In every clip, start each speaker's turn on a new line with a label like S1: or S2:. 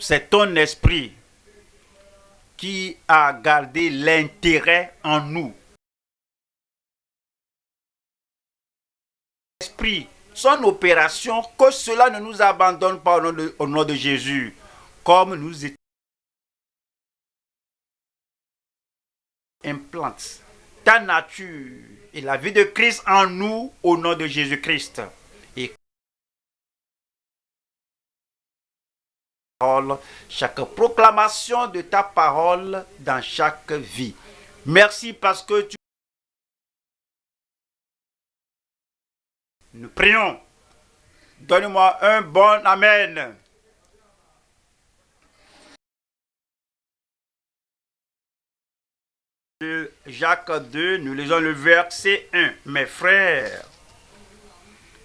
S1: C'est ton esprit qui a gardé l'intérêt en nous. Esprit, son opération, que cela ne nous abandonne pas au nom de Jésus, comme nous étions implante ta nature et la vie de Christ en nous au nom de Jésus-Christ. Et chaque proclamation de ta parole dans chaque vie. Merci parce que tu... Nous prions. Donne-moi un bon Amen. De Jacques 2, nous lisons le verset 1. Mes frères,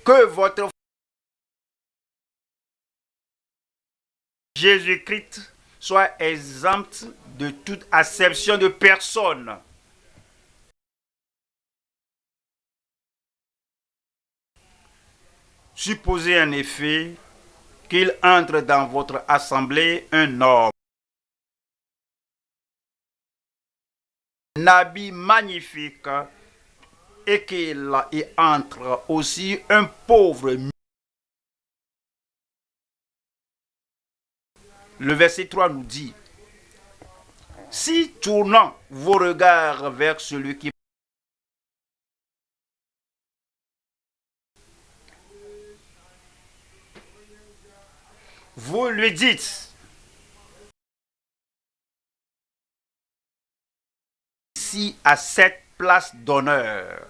S1: que votre Jésus-Christ soit exempt de toute acception de personne. Supposez en effet qu'il entre dans votre assemblée un homme, un habit magnifique, et qu'il y entre aussi un pauvre. Le verset 3 nous dit, si tournant vos regards vers celui qui vous lui dites, ici à cette place d'honneur.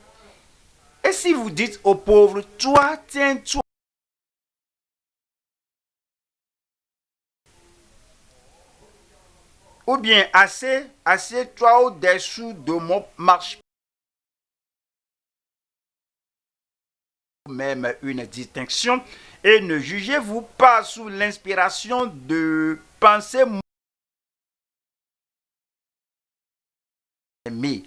S1: Et si vous dites aux pauvres, toi, tiens-toi. Ou bien, assieds-toi au-dessous de mon marche. Même une distinction. Et ne jugez-vous pas sous l'inspiration de pensées aimées.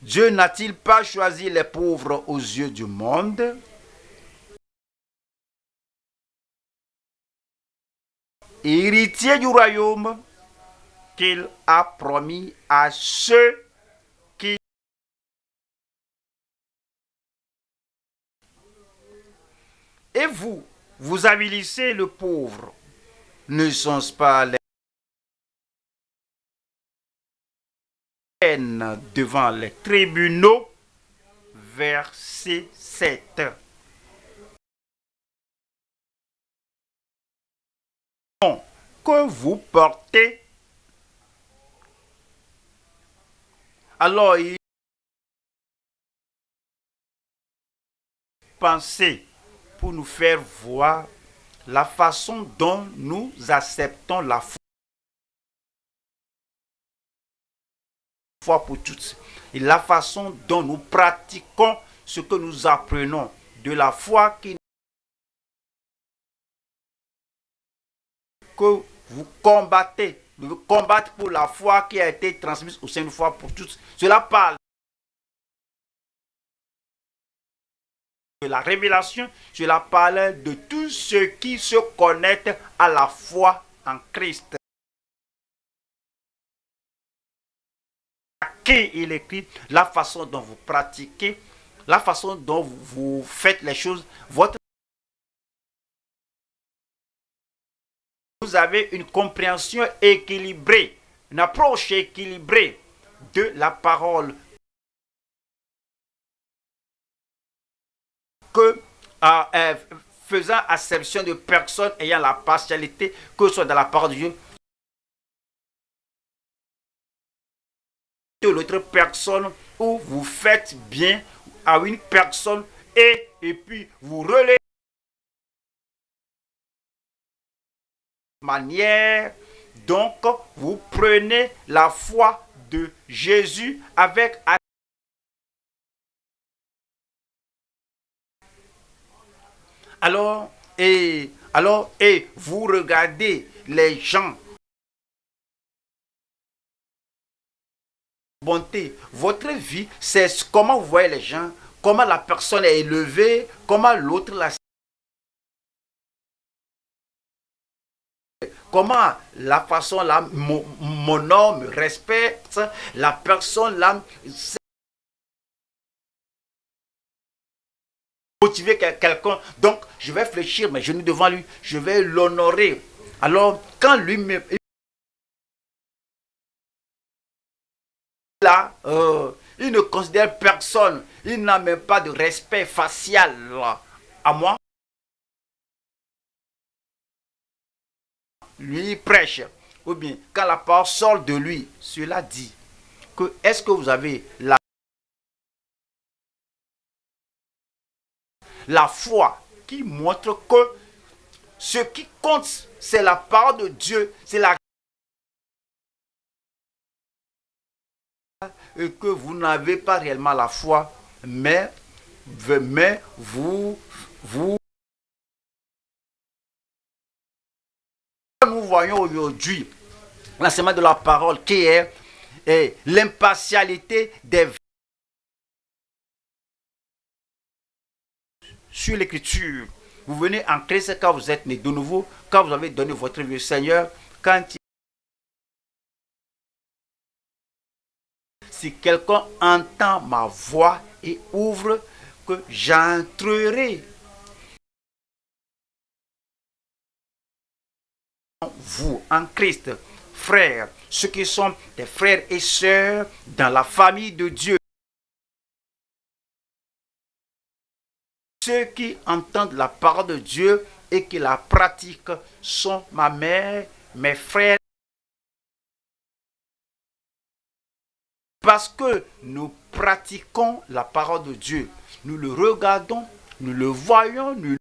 S1: Dieu n'a-t-il pas choisi les pauvres aux yeux du monde? Héritiers du royaume qu'il a promis à ceux qui... Et vous, vous avilissez le pauvre. Ne sont-ce pas les peines devant les tribunaux? Verset 7. Que vous portez, alors il pensait pour nous faire voir la façon dont nous acceptons la foi pour toutes et la façon dont nous pratiquons ce que nous apprenons de la foi que vous combattez, de combattre pour la foi qui a été transmise au sein de foi pour toutes. Cela parle de la révélation, cela parle de tous ceux qui se connectent à la foi en Christ. Qui il écrit, la façon dont vous pratiquez, la façon dont vous faites les choses, votre... Vous avez une compréhension équilibrée, une approche équilibrée de la parole que faisant acception de personnes ayant la partialité, que ce soit dans la parole de Dieu, de l'autre personne, où vous faites bien à une personne et puis vous relayez manière. Donc, vous prenez la foi de Jésus avec... Alors, vous regardez les gens. Bonté, votre vie, c'est comment vous voyez les gens, comment la personne est élevée, comment l'autre la... comment la façon là, mon homme me respecte, la personne là, motiver quelqu'un. Donc, je vais fléchir mes genoux devant lui, je vais l'honorer. Alors, quand lui me... Là, il ne considère personne, il n'a même pas de respect facial là, à moi. Lui prêche, ou bien quand la parole sort de lui, cela dit que est-ce que vous avez la foi qui montre que ce qui compte, c'est la parole de Dieu, c'est la et que vous n'avez pas réellement la foi, mais vous nous voyons aujourd'hui l'enseignement de la parole qui est l'impartialité des sur l'écriture. Vous venez en Christ quand vous êtes né de nouveau, quand vous avez donné votre vie au Seigneur, quand si quelqu'un entend ma voix et ouvre, que j'entrerai. Vous, en Christ, frères, ceux qui sont des frères et sœurs dans la famille de Dieu, ceux qui entendent la parole de Dieu et qui la pratiquent sont ma mère, mes frères. Parce que nous pratiquons la parole de Dieu, nous le regardons, nous le voyons, nous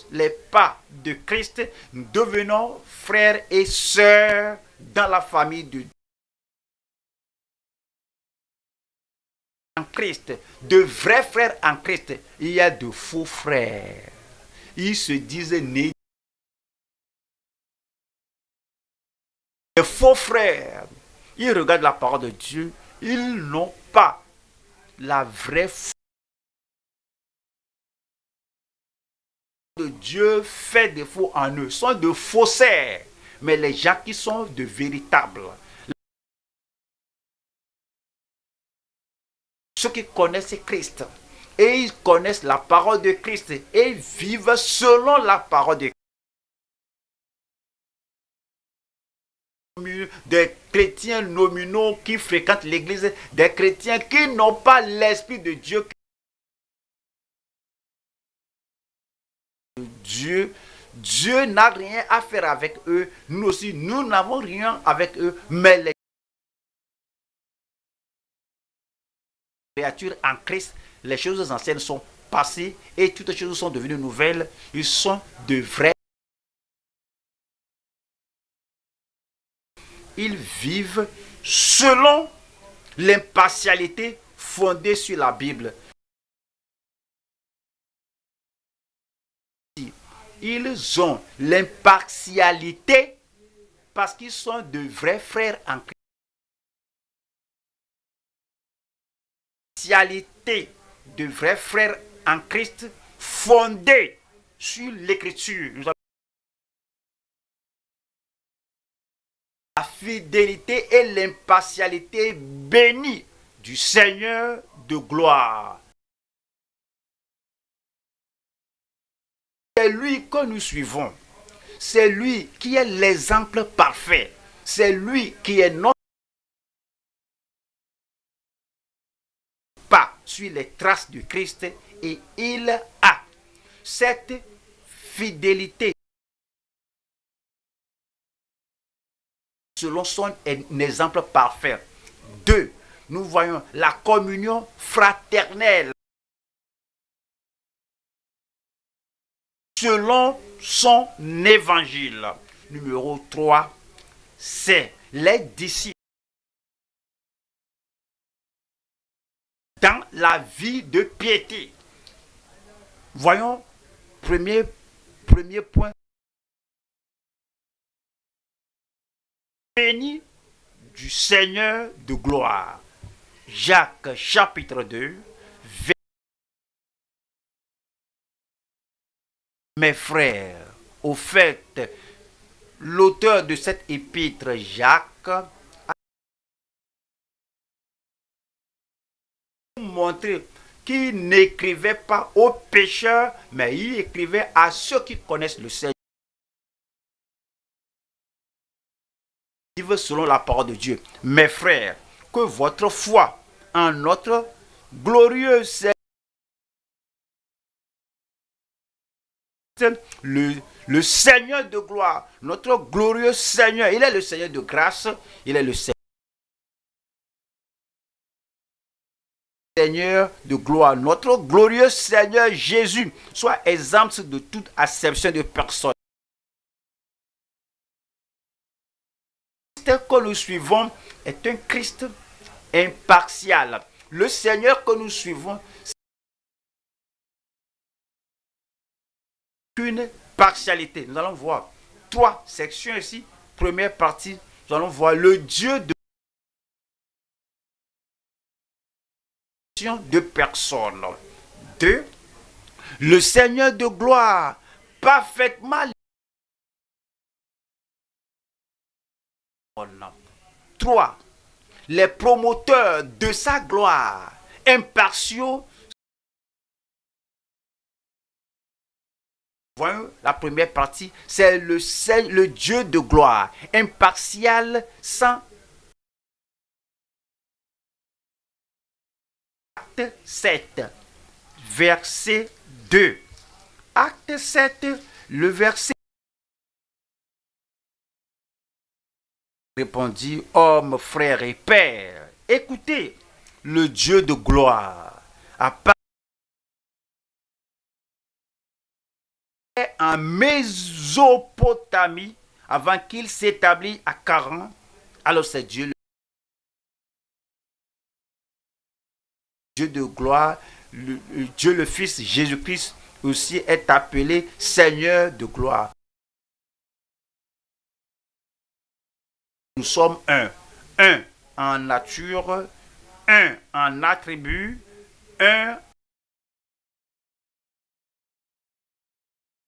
S1: les pas de Christ, nous devenons frères et sœurs dans la famille de Dieu. En Christ, de vrais frères en Christ, il y a de faux frères. Ils se disent nés. Les faux frères, ils regardent la parole de Dieu, ils n'ont pas la vraie foi. De Dieu fait défaut en eux, sont de faussaires, mais les gens qui sont de véritables, ceux qui connaissent Christ et ils connaissent la parole de Christ et vivent selon la parole de Christ. Des chrétiens nominaux qui fréquentent l'église, des chrétiens qui n'ont pas l'esprit de Dieu. Dieu n'a rien à faire avec eux. Nous aussi, nous n'avons rien avec eux. Mais les créatures en Christ, les choses anciennes sont passées et toutes les choses sont devenues nouvelles. Ils sont de vrais. Ils vivent selon l'impartialité fondée sur la Bible. Ils ont l'impartialité parce qu'ils sont de vrais frères en Christ. L'impartialité de vrais frères en Christ fondée sur l'écriture. La fidélité et l'impartialité bénie du Seigneur de gloire. C'est lui que nous suivons. C'est lui qui est l'exemple parfait. C'est lui qui est notre pas sur les traces du Christ et il a cette fidélité selon son exemple parfait. 2. Nous voyons la communion fraternelle selon son évangile. Numéro 3, c'est les disciples dans la vie de piété. Voyons, premier point. Béni du Seigneur de gloire. Jacques chapitre 2, Mes frères, au fait, l'auteur de cette épître, Jacques, a montré qu'il n'écrivait pas aux pécheurs, mais il écrivait à ceux qui connaissent le Seigneur. Selon la parole de Dieu. Mes frères, que votre foi en notre glorieux Seigneur, le Seigneur de gloire, notre glorieux Seigneur, il est le Seigneur de grâce, il est le Seigneur de gloire, notre glorieux Seigneur Jésus, soit exempt de toute acception de personne. Le Christ que nous suivons est un Christ impartial. Le Seigneur que nous suivons, c'est une partialité. Nous allons voir 3 sections ici. Première partie, nous allons voir le Dieu de personnes. 2. Le Seigneur de gloire, parfaitement. 3. Les promoteurs de sa gloire, impartiaux. Voyons la première partie, c'est le Dieu de gloire, impartial, sans. Acte 7, verset 2. Acte 7, le verset. Répondit, homme, frère et père, écoutez, le Dieu de gloire apparaît en Mésopotamie avant qu'il s'établisse à Charan. Alors c'est Dieu, le Dieu de gloire, Dieu le Fils, Jésus-Christ aussi est appelé Seigneur de gloire. Nous sommes un en nature, un en attribut, un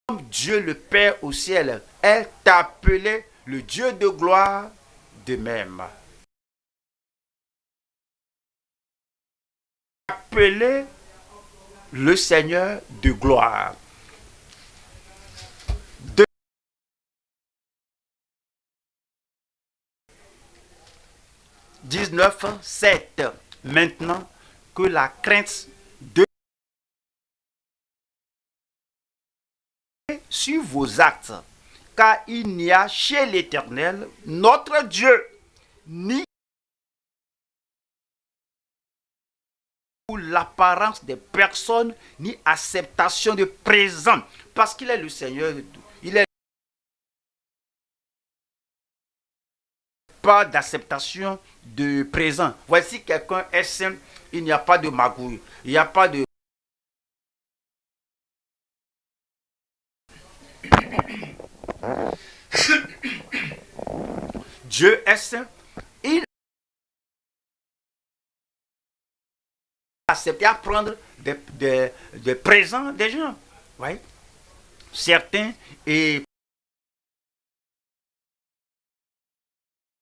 S1: comme Dieu le Père au ciel est appelé le Dieu de gloire de même. Appelé le Seigneur de gloire. 19:7. Maintenant que la crainte de sur vos actes, car il n'y a chez l'Éternel, notre Dieu, ni pour l'apparence des personnes, ni acceptation de présent, parce qu'il est le Seigneur, il est pas d'acceptation de présent. Voici quelqu'un est saint, il n'y a pas de magouille, il n'y a pas de Dieu est saint, il accepte à prendre des présents des gens. Oui. Certains et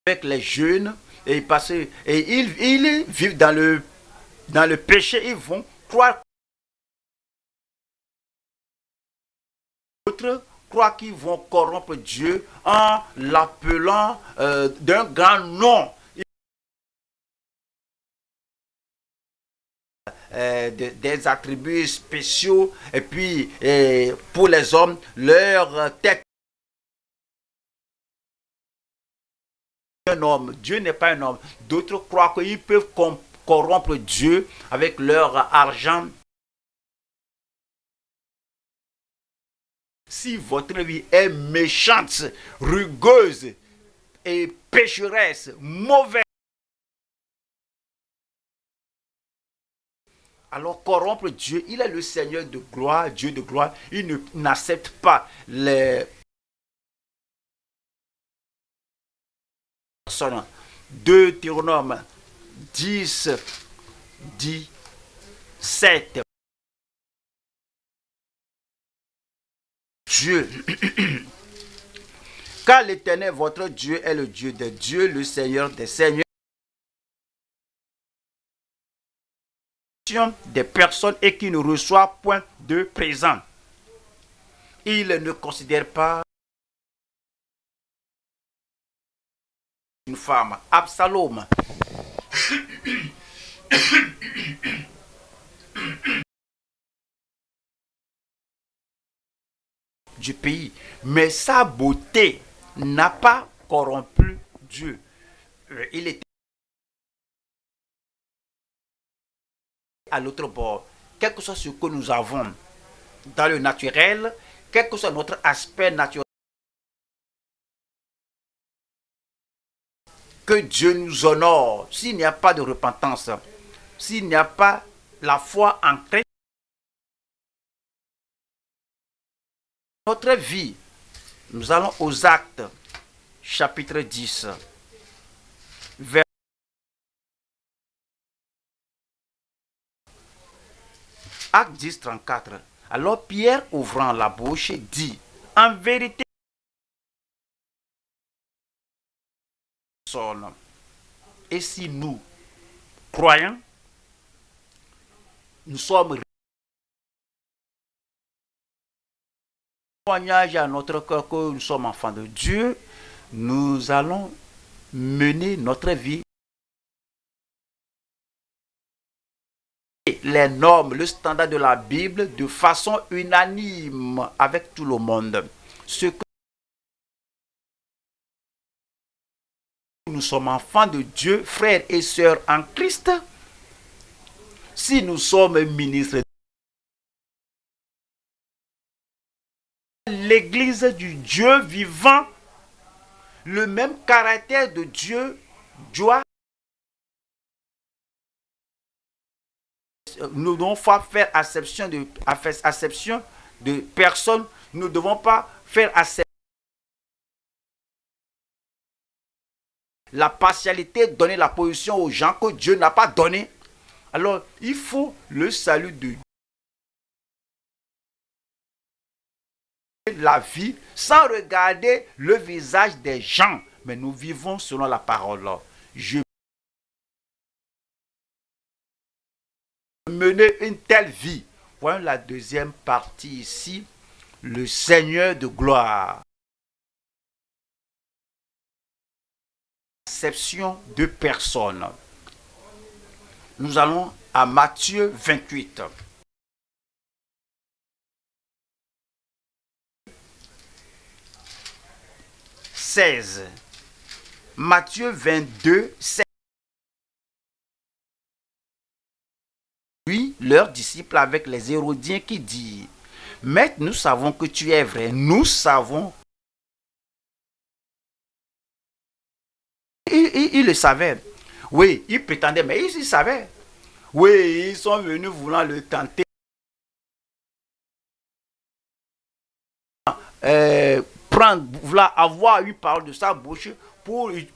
S1: avec les jeunes et passer et ils vivent dans le péché, ils vont croire. D'autres croient qu'ils vont corrompre Dieu en l'appelant d'un grand nom. Des attributs spéciaux et puis pour les hommes, leur tête. Un homme, Dieu n'est pas un homme. D'autres croient qu'ils peuvent corrompre Dieu avec leur argent. Si votre vie est méchante, rugueuse et pécheresse, mauvaise, alors corrompre Dieu, il est le Seigneur de gloire, Dieu de gloire, il n'accepte pas les personnes. Deutéronome 10, 17. Dieu. Car l'Éternel, votre Dieu, est le Dieu des dieux, le Seigneur des seigneurs. Des personnes et qui ne reçoit point de présent. Il ne considère pas une femme. Absalom. Du pays. Mais sa beauté n'a pas corrompu Dieu. Il était à l'autre bord. Quel que soit ce que nous avons dans le naturel, quel que soit notre aspect naturel, que Dieu nous honore. S'il n'y a pas de repentance, s'il n'y a pas la foi en Christ, notre vie, nous allons aux Actes, chapitre 10, vers Acte 10, 34. Alors Pierre, ouvrant la bouche, dit, en vérité, et si nous croyons, nous sommes témoignage à notre cœur que nous sommes enfants de Dieu, nous allons mener notre vie. Les normes, le standard de la Bible de façon unanime avec tout le monde. Ce que nous sommes enfants de Dieu, frères et sœurs en Christ, si nous sommes ministres, l'Église du Dieu vivant, le même caractère de Dieu doit. Nous devons faire acception de personnes. Nous ne devons pas faire acception. La partialité, donner la position aux gens que Dieu n'a pas donné. Alors, il faut le salut de Dieu. La vie sans regarder le visage des gens. Mais nous vivons selon la parole. Je mener une telle vie. Voyons la deuxième partie ici. Le Seigneur de gloire. Acception de personnes. Nous allons à Matthieu 28. Matthieu 22, 16. Lui, leurs disciples avec les Hérodiens qui disent, Maître, nous savons que tu es vrai, nous savons. Ils le savaient. Oui, ils prétendaient, mais ils savaient. Oui, ils sont venus voulant le tenter. Vouloir avoir une parole de sa bouche pour lui.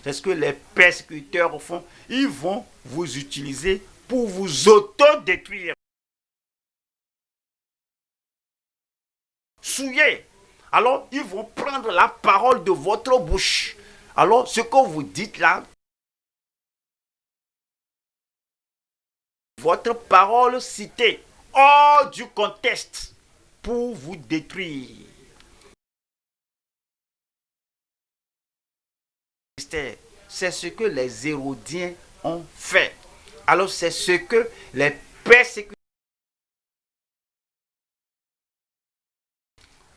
S1: C'est ce que les persécuteurs font. Ils vont vous utiliser pour vous autodétruire. Souillez. Alors, ils vont prendre la parole de votre bouche. Alors, ce que vous dites là, votre parole citée hors du contexte pour vous détruire. C'est ce que les Hérodiens ont fait. Alors c'est ce que les persécuteurs.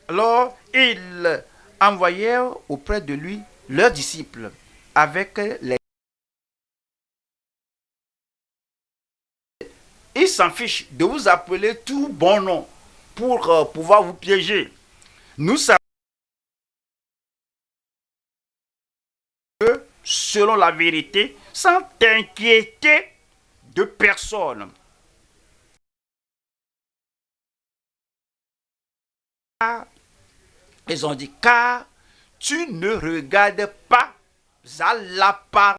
S1: Alors ils envoyèrent auprès de lui leurs disciples avec les. Ils s'en fichent de vous appeler tout bon nom pour pouvoir vous piéger. Nous savons que selon la vérité, sans t'inquiéter de personne. Ils ont dit, car tu ne regardes pas à l'apparence.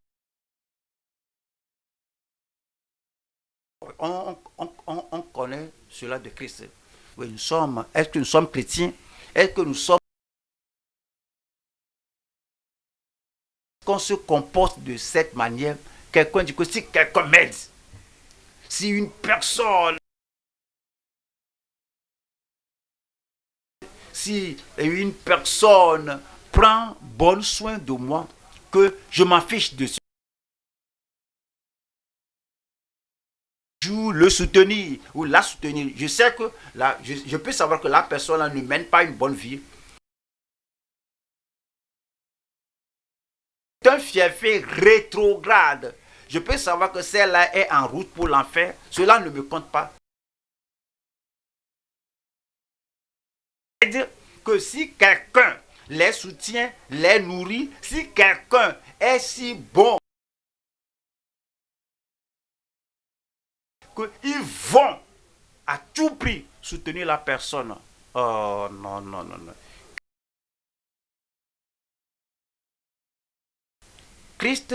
S1: on connaît cela de Christ. Oui, est-ce que nous sommes chrétiens? Est-ce que nous sommes... Qu'on se comporte de cette manière, quelqu'un dit que si quelqu'un m'aide, si une personne... Si une personne prend bon soin de moi, que je m'en fiche de ce le soutenir ou la soutenir. Je sais que je peux savoir que la personne ne mène pas une bonne vie. C'est un fiefé rétrograde. Je peux savoir que celle-là est en route pour l'enfer. Cela ne me compte pas. C'est-à-dire que si quelqu'un les soutient, les nourrit, si quelqu'un est si bon qu'ils vont à tout prix soutenir la personne. Oh non, non, non, non. Christ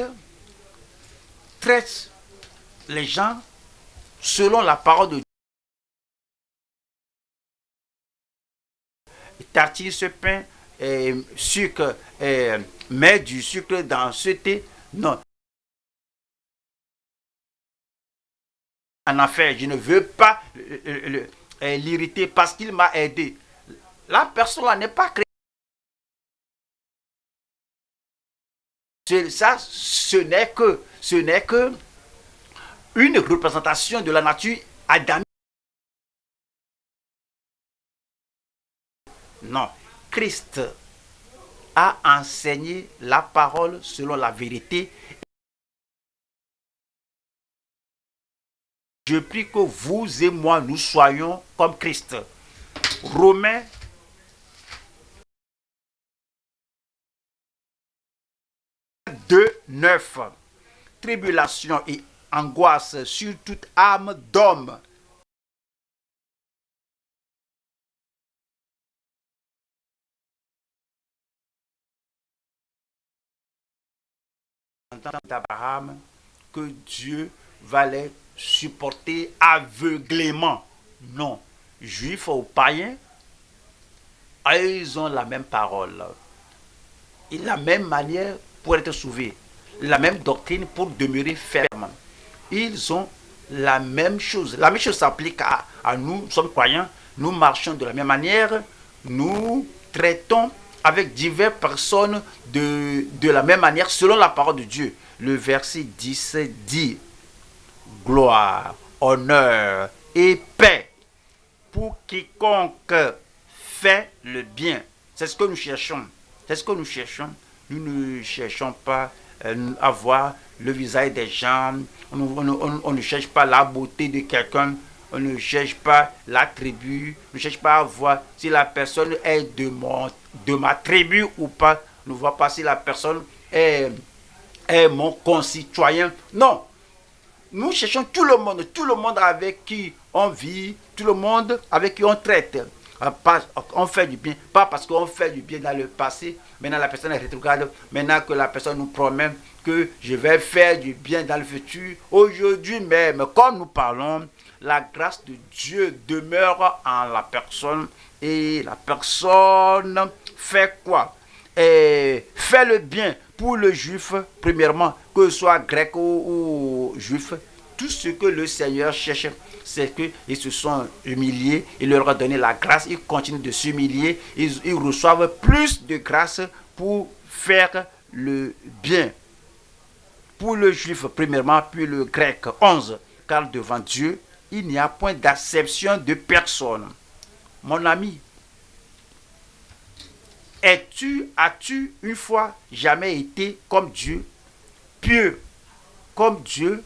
S1: traite les gens selon la parole de Dieu. Il tartine ce pain, sucre, met du sucre dans ce thé. Non. En affaire, je ne veux pas l'irriter parce qu'il m'a aidé. La personne là n'est pas chrétienne. Ça, ce n'est que une représentation de la nature adamique. Non, Christ a enseigné la parole selon la vérité. Je prie que vous et moi, nous soyons comme Christ. Romains 2:9. Tribulation et angoisse sur toute âme d'homme. D'Abraham, que Dieu va les supporter aveuglément. Non. Juifs ou païens, ils ont la même parole. Et la même manière pour être sauvés. La même doctrine pour demeurer ferme. Ils ont la même chose. La même chose s'applique à nous. Nous sommes croyants. Nous marchons de la même manière. Nous traitons avec diverses personnes de la même manière selon la parole de Dieu. Le verset 10 dit: gloire, honneur et paix pour quiconque fait le bien. C'est ce que nous cherchons. C'est ce que nous cherchons. Nous ne cherchons pas à voir le visage des gens. On ne cherche pas la beauté de quelqu'un. On ne cherche pas la tribu. On ne cherche pas à voir si la personne est de ma tribu ou pas. On ne voit pas si la personne est mon concitoyen. Non. Nous cherchons tout le monde avec qui on vit, tout le monde avec qui on traite. On fait du bien, pas parce qu'on fait du bien dans le passé. Maintenant la personne est rétrograde. Maintenant que la personne nous promet que je vais faire du bien dans le futur. Aujourd'hui même, comme nous parlons, la grâce de Dieu demeure en la personne. Et la personne fait quoi? Fait le bien pour le juif, premièrement, que ce soit grec ou juif. Tout ce que le Seigneur cherche, c'est qu'ils se sont humiliés, il leur a donné la grâce, ils continuent de s'humilier, ils reçoivent plus de grâce pour faire le bien. Pour le juif, premièrement, puis le grec. 11. Car devant Dieu, il n'y a point d'acception de personne. Mon ami, as-tu une fois jamais été comme Dieu, pieux comme Dieu,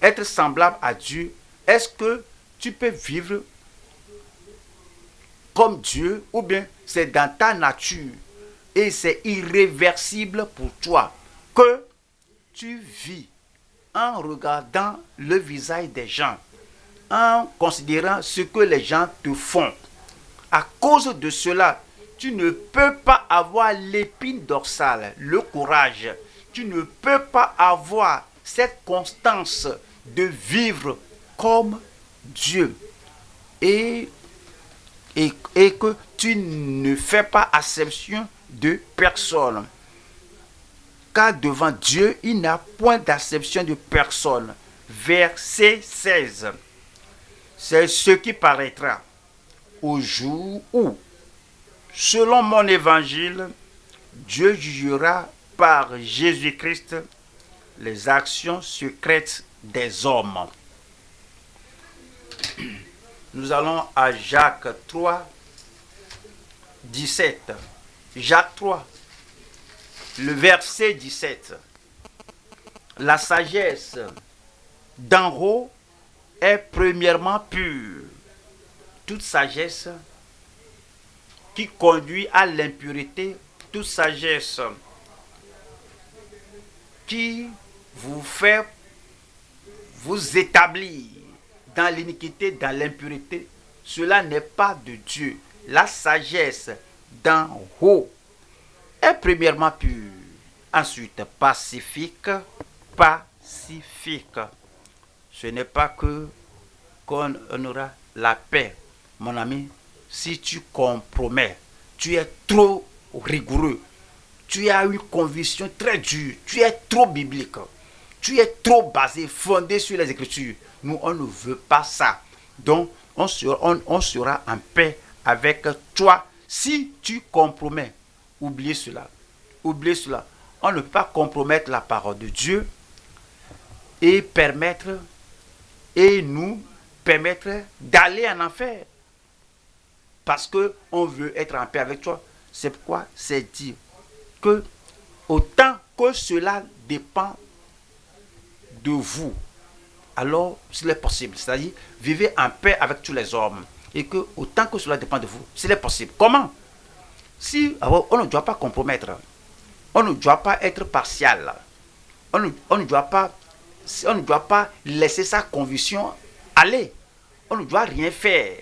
S1: être semblable à Dieu? Est-ce que tu peux vivre comme Dieu ou bien c'est dans ta nature et c'est irréversible pour toi que tu vis en regardant le visage des gens, en considérant ce que les gens te font? À cause de cela, tu ne peux pas avoir l'épine dorsale, le courage. Tu ne peux pas avoir cette constance de vivre comme Dieu et que tu ne fais pas acception de personne. Car devant Dieu, il n'a point d'acception de personne. Verset 16. C'est ce qui paraîtra au jour où, selon mon évangile, Dieu jugera par Jésus-Christ les actions secrètes des hommes. Nous allons à Jacques 3, 17. Jacques 3, le verset 17. La sagesse d'en haut est premièrement pure. Toute sagesse qui conduit à l'impureté, toute sagesse qui vous fait vous établir dans l'iniquité, dans l'impureté, cela n'est pas de Dieu. La sagesse d'en haut est premièrement pure. Ensuite, pacifique. Ce n'est pas que qu'on aura la paix, mon ami. Si tu compromets, tu es trop rigoureux, tu as une conviction très dure, tu es trop biblique, tu es trop basé, fondé sur les Écritures. Nous, on ne veut pas ça. Donc, on sera en paix avec toi. Si tu compromets, oubliez cela. Oubliez cela. On ne peut pas compromettre la parole de Dieu et nous permettre d'aller en enfer. Parce qu'on veut être en paix avec toi. C'est pourquoi c'est dit que autant que cela dépend de vous, alors s'il est possible, c'est-à-dire vivez en paix avec tous les hommes, et que autant que cela dépend de vous, s'il est possible. Comment? Si on ne doit pas compromettre, on ne doit pas être partial, on ne doit pas laisser sa conviction aller, on ne doit rien faire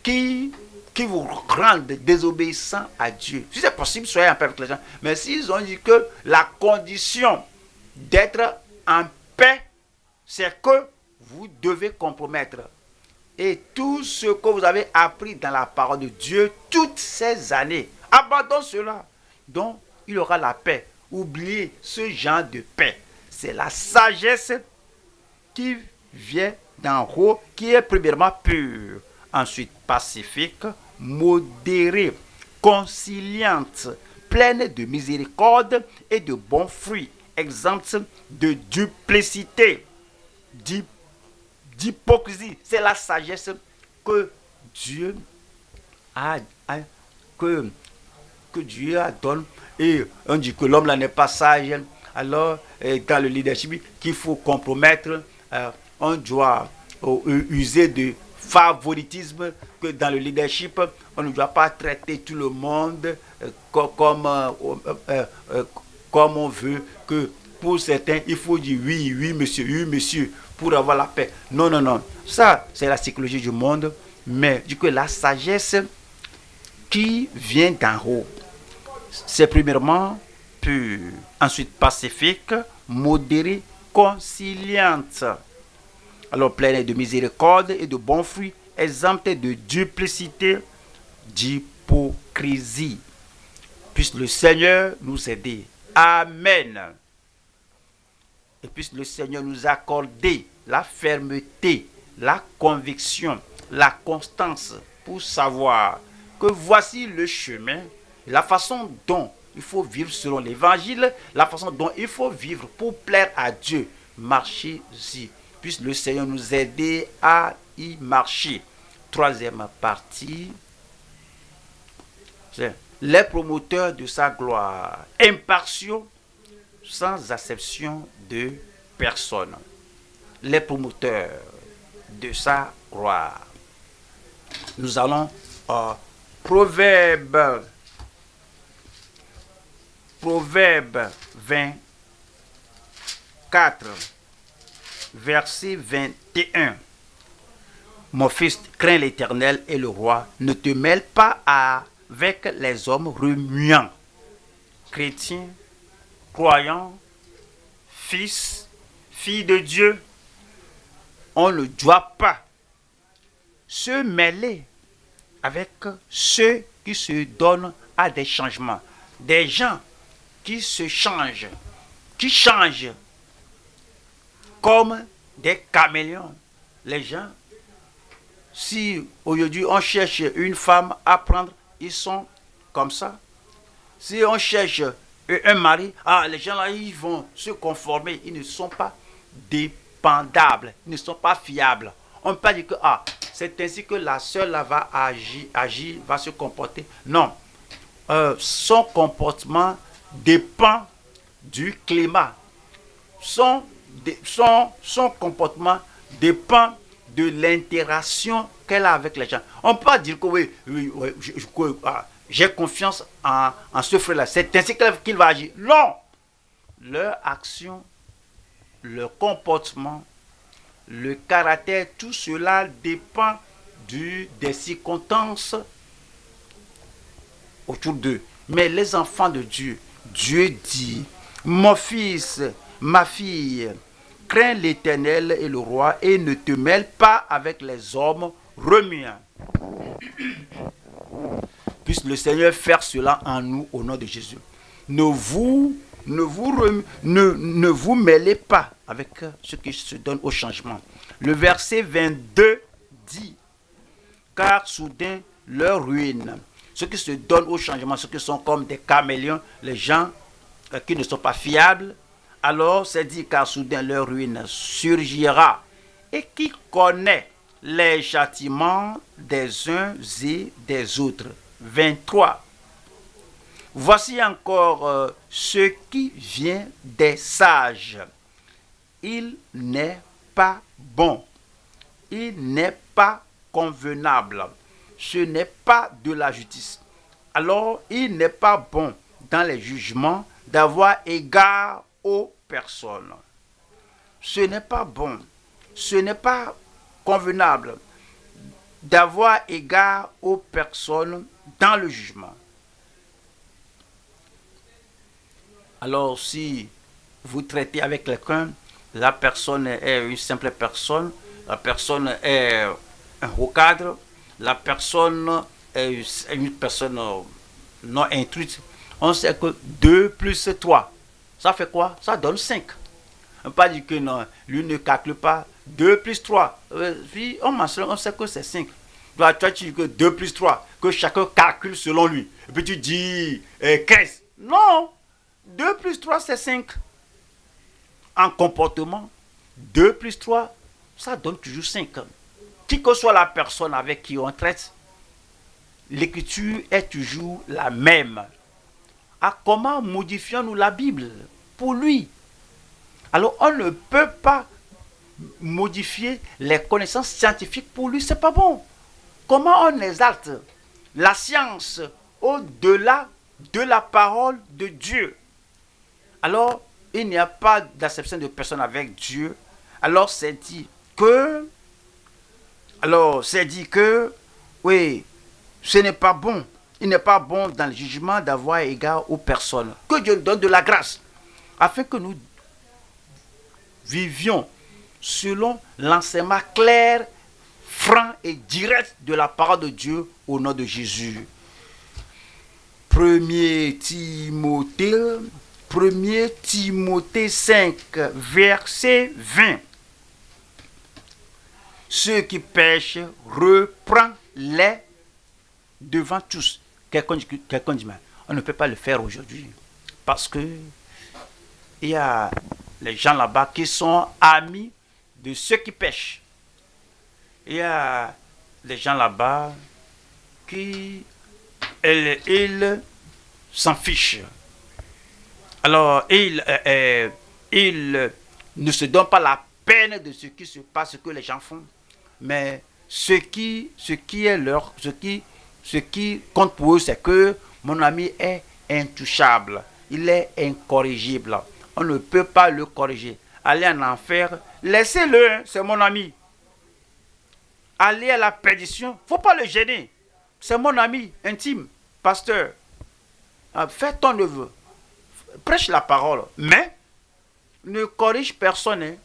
S1: qui vous rende désobéissant à Dieu. Si c'est possible, soyez en paix avec les gens. Mais s'ils ont dit que la condition d'être en paix, c'est que vous devez compromettre. Et tout ce que vous avez appris dans la parole de Dieu, toutes ces années, abandonnez cela. Donc, il y aura la paix. Oubliez ce genre de paix. C'est la sagesse qui vient d'en haut, qui est premièrement pure. Ensuite, pacifique, modérée, conciliante, pleine de miséricorde et de bons fruits, exempte de duplicité, d'hypocrisie. C'est la sagesse que Dieu que Dieu a donné. Et on dit que l'homme là n'est pas sage. Alors, dans le leadership, qu'il faut compromettre, on doit user de favoritisme, que dans le leadership, on ne doit pas traiter tout le monde comme on veut, que pour certains, il faut dire oui, monsieur, pour avoir la paix. Non. Ça, c'est la psychologie du monde, mais du coup, la sagesse qui vient d'en haut, c'est premièrement pure, ensuite pacifique, modérée, conciliante. Alors pleine de miséricorde et de bons fruits, exempte de duplicité, d'hypocrisie. Puisse le Seigneur nous aider. Amen. Et puisse le Seigneur nous accorder la fermeté, la conviction, la constance pour savoir que voici le chemin, la façon dont il faut vivre selon l'évangile, la façon dont il faut vivre pour plaire à Dieu. Marchez-y. Puisse le Seigneur nous aider à y marcher. Troisième partie, c'est les promoteurs de sa gloire, impartiaux, sans acception de personne. Les promoteurs de sa gloire. Nous allons à Proverbe 24, verset 21. Mon fils, crains l'Éternel et le roi. Ne te mêle pas avec les hommes remuants. Chrétiens, croyants, fils, filles de Dieu. on ne doit pas se mêler avec ceux qui se donnent à des changements. Des gens qui se changent, qui changent comme des caméléons. Les gens, si aujourd'hui on cherche une femme à prendre, ils sont comme ça. Si on cherche un mari, les gens là, ils vont se conformer. Ils ne sont pas dépendables, ils ne sont pas fiables. On ne peut pas dire que c'est ainsi que la sœur là va agir, va se comporter. Non. Son comportement dépend du climat. Son comportement dépend de l'interaction qu'elle a avec les gens. On ne peut pas dire que oui, j'ai confiance en ce frère-là. C'est ainsi qu'il va agir. Non! Leur action, leur comportement, le caractère, tout cela dépend des circonstances autour d'eux. Mais les enfants de Dieu, Dieu dit, mon fils, ma fille, crains l'Éternel et le roi et ne te mêle pas avec les hommes remuants. Puisse le Seigneur faire cela en nous au nom de Jésus. Ne vous mêlez pas avec ceux qui se donnent au changement. Le verset 22 dit, car soudain leur ruine. Ceux qui se donnent au changement, ceux qui sont comme des caméléons, les gens qui ne sont pas fiables, alors c'est dit, car soudain leur ruine surgira. Et qui connaît les châtiments des uns et des autres. 23. Voici encore ce qui vient des sages. Il n'est pas bon. Il n'est pas convenable. Ce n'est pas de la justice. Alors, il n'est pas bon dans les jugements d'avoir égard aux personnes. Ce n'est pas bon. Ce n'est pas convenable d'avoir égard aux personnes dans le jugement. Alors, si vous traitez avec quelqu'un, la personne est une simple personne, la personne est un haut cadre, la personne est une personne non instruite, on sait que 2 plus 3, ça fait quoi? Ça donne 5. On ne peut pas dire que non, lui ne calcule pas. 2 plus 3, puis on sait que c'est 5. Toi, tu dis que 2 plus 3, que chacun calcule selon lui. Et puis tu dis 15. Non, 2 plus 3, c'est 5. En comportement, 2 plus 3, ça donne toujours 5. Qui que soit la personne avec qui on traite, l'écriture est toujours la même. Comment modifions-nous la Bible pour lui? Alors, on ne peut pas modifier les connaissances scientifiques pour lui, c'est pas bon. Comment on exalte la science au-delà de la parole de Dieu? Alors, il n'y a pas d'acception de personne avec Dieu. Alors, c'est dit que, oui, ce n'est pas bon. Il n'est pas bon dans le jugement d'avoir égard aux personnes. Que Dieu nous donne de la grâce, afin que nous vivions selon l'enseignement clair, franc et direct de la parole de Dieu au nom de Jésus. 1 Timothée 5, verset 20. Ceux qui pêchent, reprends-les devant tous. Quelqu'un dit, mais on ne peut pas le faire aujourd'hui. Parce que il y a les gens là-bas qui sont amis de ceux qui pêchent. Il y a des gens là-bas qui ils s'en fichent. Alors, ils ne se donnent pas la peine de ce qui se passe, ce que les gens font. Mais ce qui compte pour eux, c'est que mon ami est intouchable. Il est incorrigible. On ne peut pas le corriger. Aller en enfer, laissez-le, c'est mon ami. Aller à la perdition, il ne faut pas le gêner. C'est mon ami intime, pasteur. Fais ton neveu. Prêche la parole. Mais ne corrige personne.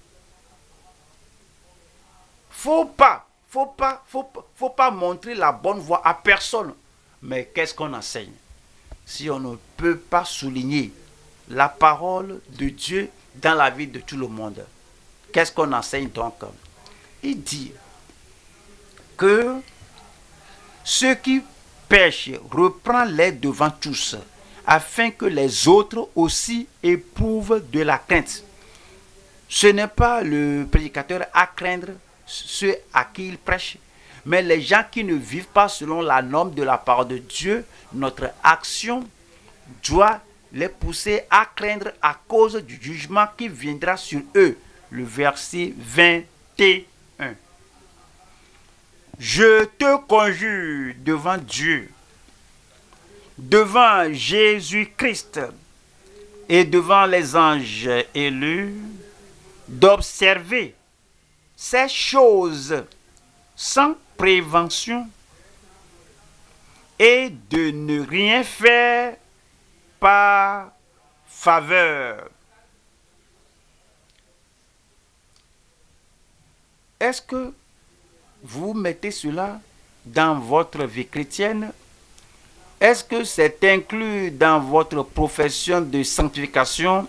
S1: faut pas montrer la bonne voie à personne. Mais qu'est-ce qu'on enseigne? Si on ne peut pas souligner la parole de Dieu dans la vie de tout le monde, qu'est-ce qu'on enseigne donc? Il dit que ceux qui pêchent reprend-les devant tous, afin que les autres aussi éprouvent de la crainte. Ce n'est pas le prédicateur à craindre ceux à qui il prêche, mais les gens qui ne vivent pas selon la norme de la parole de Dieu. Notre action doit les pousser à craindre à cause du jugement qui viendra sur eux. Le verset 21. Je te conjure devant Dieu, devant Jésus-Christ et devant les anges élus, d'observer ces choses sans prévention et de ne rien faire par faveur. Est-ce que vous mettez cela dans votre vie chrétienne? Est-ce que c'est inclus dans votre profession de sanctification?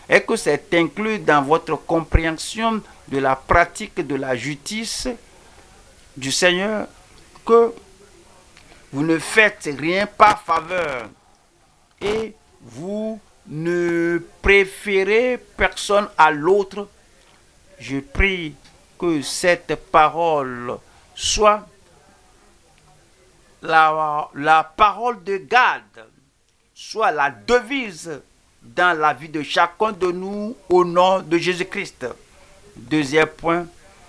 S1: Est-ce que c'est inclus dans votre compréhension de la pratique de la justice du Seigneur, que vous ne faites rien par faveur et vous ne préférez personne à l'autre? Je prie que cette parole soit la parole de garde, soit la devise dans la vie de chacun de nous au nom de Jésus-Christ. Deuxième point,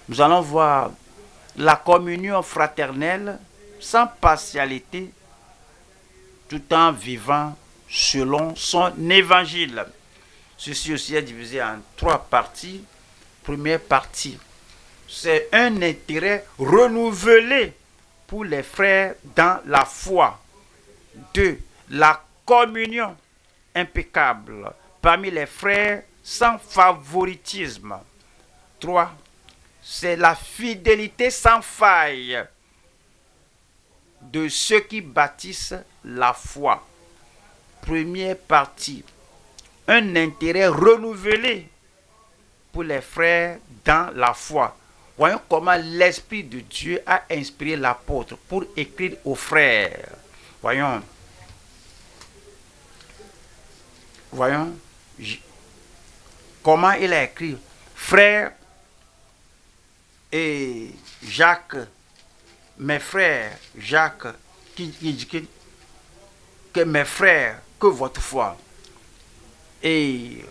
S1: nous allons voir la communion fraternelle sans partialité, tout en vivant selon son évangile. Ceci aussi est divisé en 3 parties. Première partie, c'est un intérêt renouvelé pour les frères dans la foi. 2. La communion impeccable parmi les frères sans favoritisme. 3. C'est la fidélité sans faille de ceux qui bâtissent la foi. Première partie, un intérêt renouvelé pour les frères dans la foi. Voyons comment l'Esprit de Dieu a inspiré l'apôtre pour écrire aux frères. Voyons comment il a écrit. Frères et Jacques, mes frères, Jacques, qui dit que mes frères, que votre foi. Et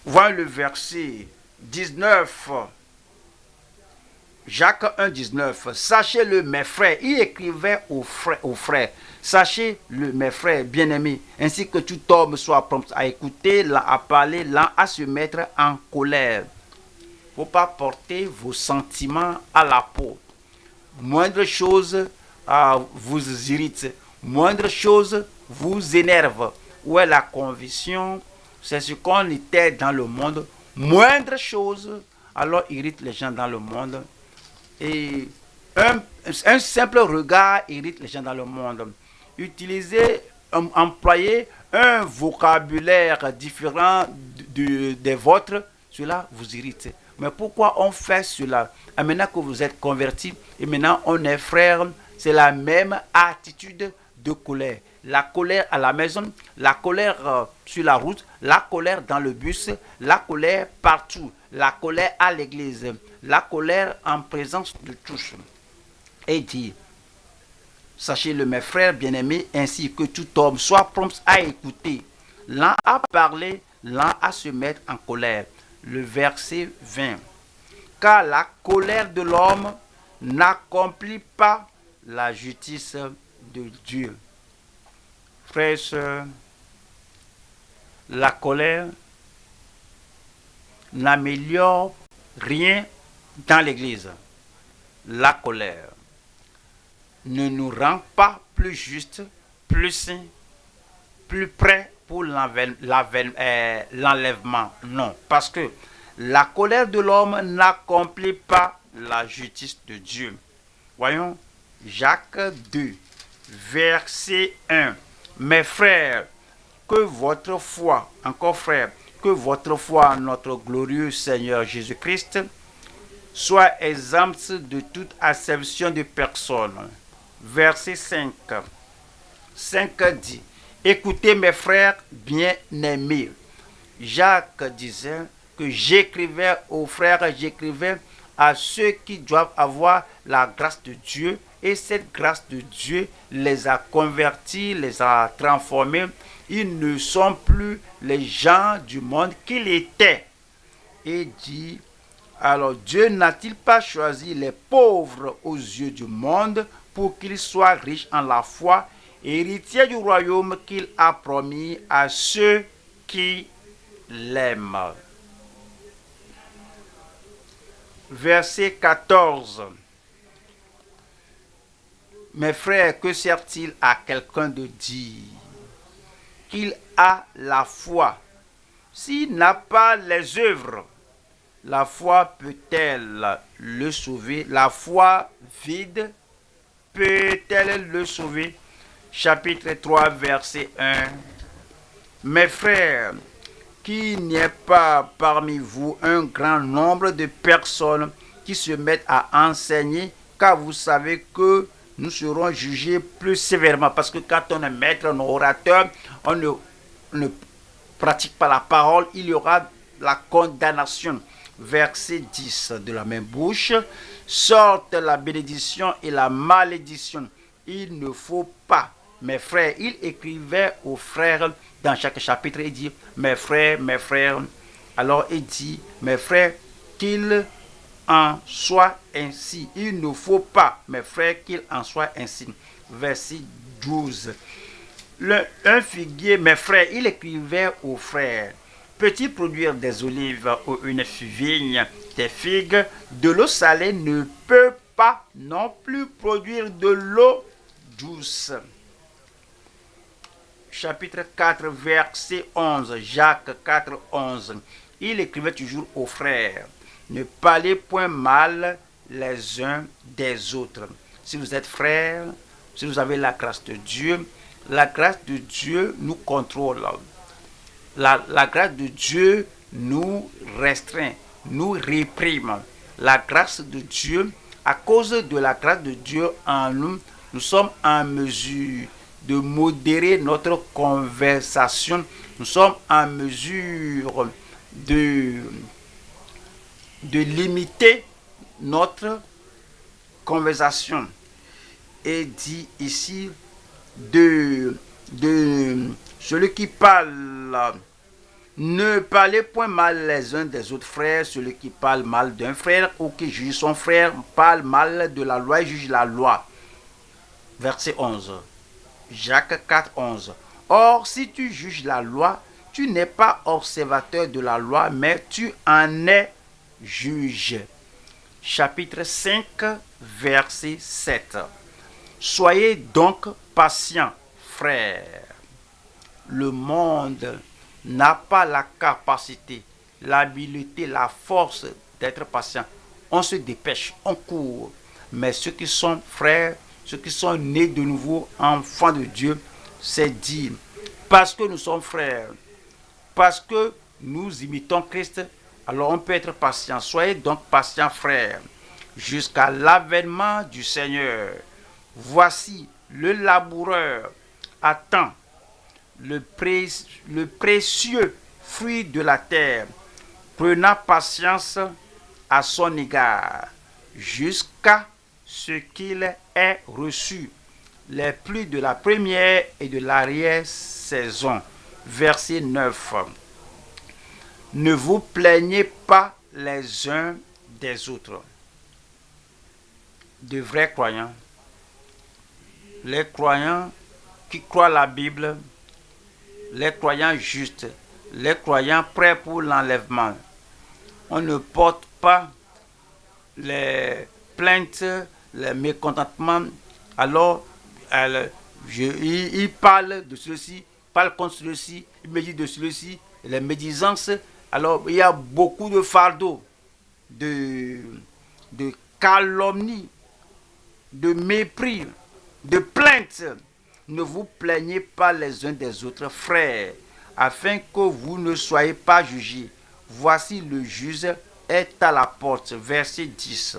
S1: voyons le verset 19. Jacques 1, 19. Sachez-le, mes frères. Il écrivait aux frères. Sachez-le, mes frères bien-aimés, ainsi que tout homme soit prompt à écouter, lent à parler, lent à se mettre en colère. Il ne faut pas porter vos sentiments à la peau. Moindre chose vous irrite. Moindre chose vous énerve. Où est la conviction? C'est ce qu'on était dans le monde. Moindre chose alors irrite les gens dans le monde. Et un simple regard irrite les gens dans le monde. Employer un vocabulaire différent des vôtres, cela vous irrite. Mais pourquoi on fait cela? Et maintenant que vous êtes convertis et maintenant on est frères, c'est la même attitude de colère. La colère à la maison, la colère sur la route, la colère dans le bus, la colère partout, la colère à l'église, la colère en présence de tous. Et dit, sachez-le mes frères bien-aimés, ainsi que tout homme soit prompt à écouter, lent à parler, lent à se mettre en colère. Le verset 20. Car la colère de l'homme n'accomplit pas la justice de Dieu. Frères et sœurs, la colère n'améliore rien dans l'Église. La colère ne nous rend pas plus justes, plus saints, plus prêts pour l'enlèvement. Non, parce que la colère de l'homme n'accomplit pas la justice de Dieu. Voyons Jacques 2, verset 1. Mes frères, que votre foi, encore frères, que votre foi en notre glorieux Seigneur Jésus-Christ soit exempte de toute acception de personne. Verset 5. 5 dit, écoutez mes frères bien-aimés. Jacques disait que j'écrivais aux frères, j'écrivais à ceux qui doivent avoir la grâce de Dieu, et cette grâce de Dieu les a convertis, les a transformés. Ils ne sont plus les gens du monde qu'ils étaient. Et dit, alors Dieu n'a-t-il pas choisi les pauvres aux yeux du monde pour qu'ils soient riches en la foi, héritiers du royaume qu'il a promis à ceux qui l'aiment. Verset 14. Mes frères, que sert-il à quelqu'un de dire qu'il a la foi s'il n'a pas les œuvres? La foi peut-elle le sauver? La foi vide peut-elle le sauver? Chapitre 3, verset 1. Mes frères, qu'il n'y ait pas parmi vous un grand nombre de personnes qui se mettent à enseigner, car vous savez que nous serons jugés plus sévèrement. Parce que quand on est maître, un orateur, on ne pratique pas la parole, il y aura la condamnation. Verset 10 de la même bouche, sortent la bénédiction et la malédiction. Il ne faut pas, mes frères, il écrivait aux frères dans chaque chapitre, il dit, mes frères, alors il dit, mes frères, qu'il en soit ainsi. Il ne faut pas, mes frères, qu'il en soit ainsi. Verset 12. Un figuier, mes frères, il écrivait aux frères, peut-il produire des olives ou une vigne, des figues? De l'eau salée ne peut pas non plus produire de l'eau douce. Chapitre 4, verset 11, Jacques 4, 11. Il écrivait toujours aux frères, ne parlez point mal les uns des autres. Si vous êtes frères, si vous avez la grâce de Dieu nous contrôle. La grâce de Dieu nous restreint, nous réprime. La grâce de Dieu, à cause de la grâce de Dieu en nous, nous sommes en mesure de modérer notre conversation. Nous sommes en mesure de limiter notre conversation. Et dit ici de celui qui parle, ne parlez point mal les uns des autres frères. Celui qui parle mal d'un frère ou qui juge son frère parle mal de la loi et juge la loi. Verset 11. Jacques 4, 11. Or, si tu juges la loi, tu n'es pas observateur de la loi, mais tu en es juge. Chapitre 5, verset 7. Soyez donc patients, frères. Le monde n'a pas la capacité, l'habileté, la force d'être patient. On se dépêche, on court. Mais ceux qui sont frères, ceux qui sont nés de nouveau, enfants de Dieu, c'est dit, parce que nous sommes frères, parce que nous imitons Christ, alors on peut être patient. Soyez donc patients, frères, jusqu'à l'avènement du Seigneur. Voici, le laboureur attend le précieux fruit de la terre, prenant patience à son égard, jusqu'à ce qu'il ait reçu les pluies de la première et de l'arrière-saison. Verset 9. Ne vous plaignez pas les uns des autres. De vrais croyants, les croyants qui croient la Bible, les croyants justes, les croyants prêts pour l'enlèvement. On ne porte pas les plaintes, les mécontentements. Alors, il parle de ceci, parle contre ceci, il me dit de ceci, les médisances. Alors, il y a beaucoup de fardeaux, de calomnie, de mépris, de plaintes. Ne vous plaignez pas les uns des autres, frères, afin que vous ne soyez pas jugés. Voici le juge est à la porte. Verset 10.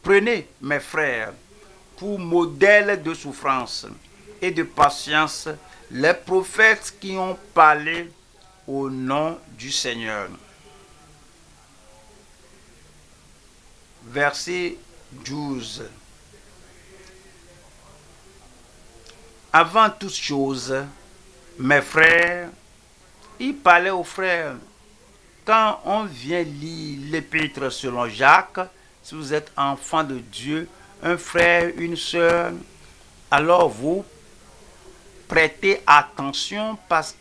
S1: Prenez, mes frères, pour modèle de souffrance et de patience, les prophètes qui ont parlé au nom du Seigneur. Verset 12. Avant toute chose, mes frères, il parlait aux frères. Quand on vient lire l'épître selon Jacques, si vous êtes enfant de Dieu, un frère, une sœur, alors vous prêtez attention parce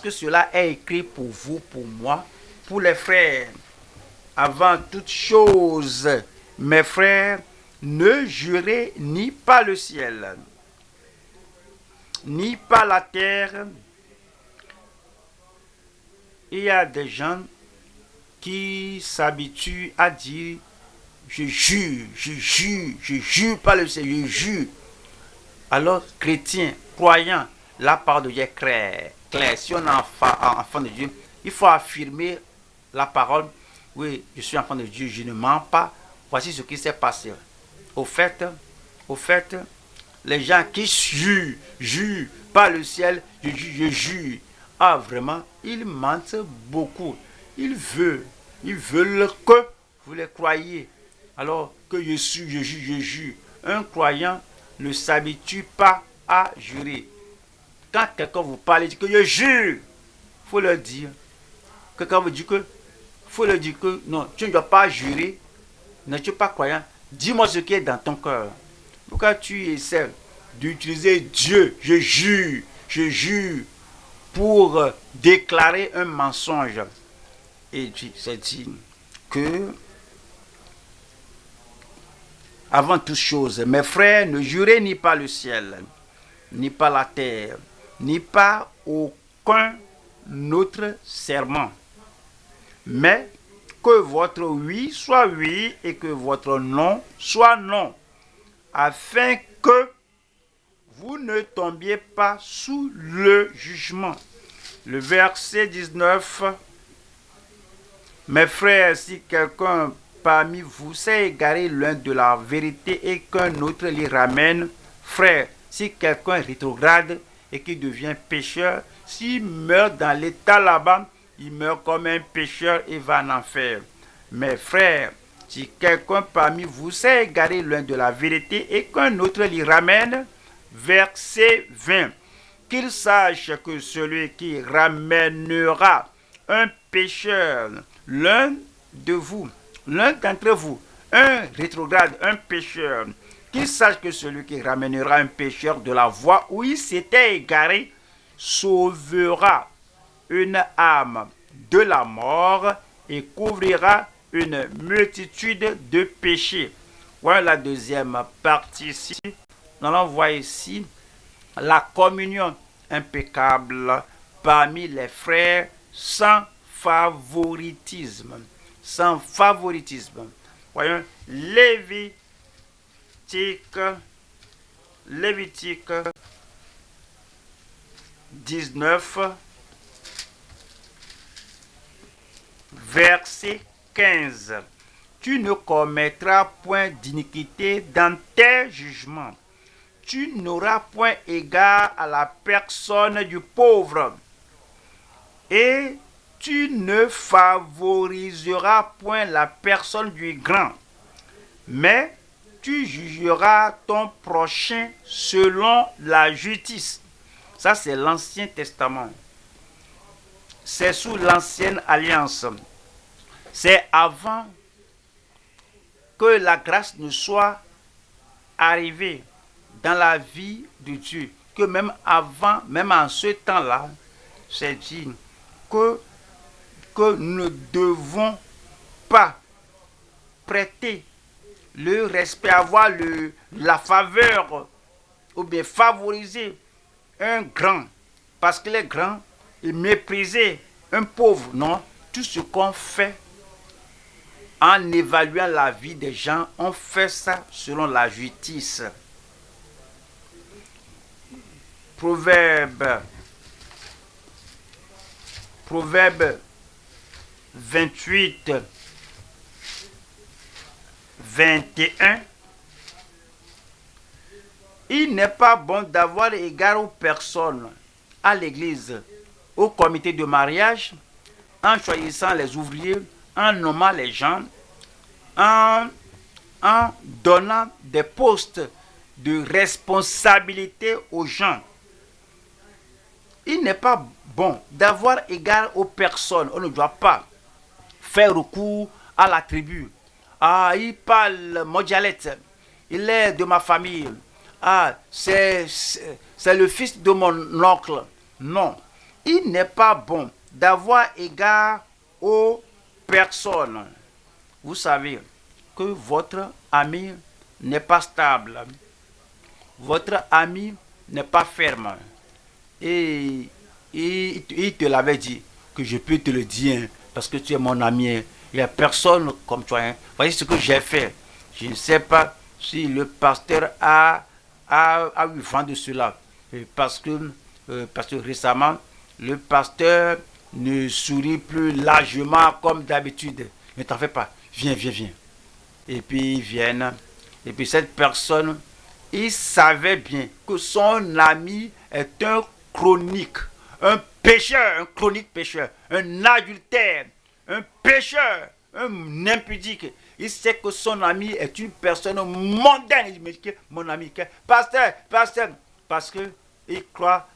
S1: que cela est écrit pour vous, pour moi, pour les frères. Avant toute chose, mes frères, ne jurez ni par le ciel, ni par la terre. Il y a des gens qui s'habituent à dire je jure par le ciel, je jure. Alors, chrétien, croyant, la parole de Dieu est claire. Si on est enfant de Dieu, il faut affirmer la parole. Oui, je suis enfant de Dieu, je ne mens pas. Voici ce qui s'est passé. Au fait, les gens qui jurent par le ciel, je jure. Ah, vraiment, ils mentent beaucoup. Ils veulent que vous les croyiez. Alors que je jure. Un croyant ne s'habitue pas à jurer. Quand quelqu'un vous parle, dit que je jure, il faut leur dire. Quelqu'un vous dit que, faut leur dire que non, tu ne dois pas jurer, ne tu es pas croyant. Dis-moi ce qui est dans ton cœur. Pourquoi tu essaies d'utiliser Dieu, je jure, pour déclarer un mensonge? Et c'est dit que, avant toute chose, mes frères, ne jurez ni par le ciel, ni par la terre, ni par aucun autre serment, mais que votre oui soit oui et que votre non soit non, afin que vous ne tombiez pas sous le jugement. Le verset 19. Mes frères, si quelqu'un parmi vous s'est égaré l'un de la vérité et qu'un autre l'y ramène, frère, si quelqu'un rétrograde et qui devient pécheur, s'il meurt dans l'état là-bas, il meurt comme un pécheur et va en enfer. Mes frères, si quelqu'un parmi vous s'est égaré l'un de la vérité et qu'un autre l'y ramène, verset 20, qu'il sache que celui qui ramènera un pécheur, l'un d'entre vous, un rétrograde, un pécheur, qu'il sache que celui qui ramènera un pécheur de la voie où il s'était égaré, sauvera une âme de la mort et couvrira une multitude de péchés. Voilà la deuxième partie ici. Nous allons voir ici la communion impeccable parmi les frères sans favoritisme. Sans favoritisme. Voyons, Lévitique 19, verset 15. Tu ne commettras point d'iniquité dans tes jugements. Tu n'auras point égard à la personne du pauvre. Et tu ne favoriseras point la personne du grand. Mais tu jugeras ton prochain selon la justice. Ça, c'est l'Ancien Testament. C'est sous l'Ancienne Alliance. C'est avant que la grâce ne soit arrivée dans la vie de Dieu. Que même avant, même en ce temps-là, c'est dit que nous ne devons pas prêter le respect, avoir la faveur ou bien favoriser un grand parce qu'il est grand et mépriser un pauvre. Non, tout ce qu'on fait en évaluant la vie des gens, on fait ça selon la justice. Proverbe 28, 21. Il n'est pas bon d'avoir égard aux personnes, à l'église, au comité de mariage, en choisissant les ouvriers, en nommant les gens, en donnant des postes de responsabilité aux gens. Il n'est pas bon d'avoir égard aux personnes. On ne doit pas faire recours à la tribu. Ah, il parle mon dialecte. Il est de ma famille. Ah, c'est le fils de mon oncle. Non. Il n'est pas bon d'avoir égard aux personnes. Vous savez que votre ami n'est pas stable. Votre ami n'est pas ferme. Et il te l'avait dit, que je peux te le dire, hein, parce que tu es mon ami. Il n'y a personne comme toi. Hein. Voyez ce que j'ai fait. Je ne sais pas si le pasteur a eu vent de cela. Parce que récemment, le pasteur ne sourit plus largement comme d'habitude. Ne t'en fais pas. Viens, viens, viens. Et puis ils viennent. Et puis cette personne, il savait bien que son ami est un chronique, un pécheur, un chronique pécheur, un adultère, un pécheur, un impudique. Il sait que son ami est une personne mondaine. Il me dit, mon ami, pasteur, parce qu'il croit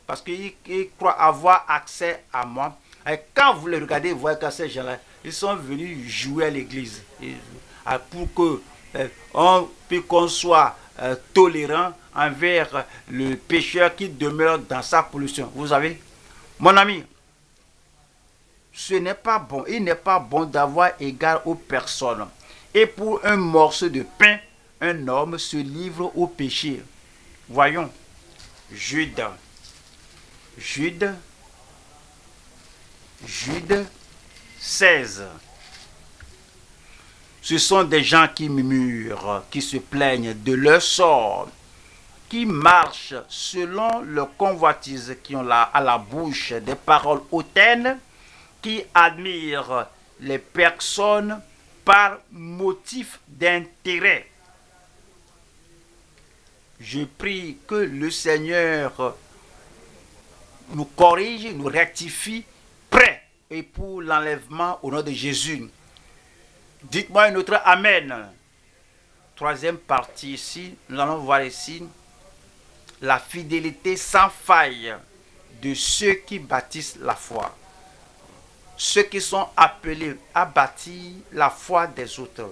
S1: avoir accès à moi. Et quand vous les regardez, vous voyez que ces gens-là, ils sont venus jouer à l'église. Pour qu'on soit tolérant envers le pécheur qui demeure dans sa pollution. Vous savez, mon ami, ce n'est pas bon. Il n'est pas bon d'avoir égard aux personnes. Et pour un morceau de pain, un homme se livre au péché. Voyons, Jude 16. Ce sont des gens qui murmurent, qui se plaignent de leur sort, qui marchent selon leur convoitise, qui ont à la bouche des paroles hautaines, qui admirent les personnes par motif d'intérêt. Je prie que le Seigneur nous corrige, nous rectifie, prêt et pour l'enlèvement au nom de Jésus. Dites-moi une autre Amen. Troisième partie ici, nous allons voir ici la fidélité sans faille de ceux qui bâtissent la foi. Ceux qui sont appelés à bâtir la foi des autres,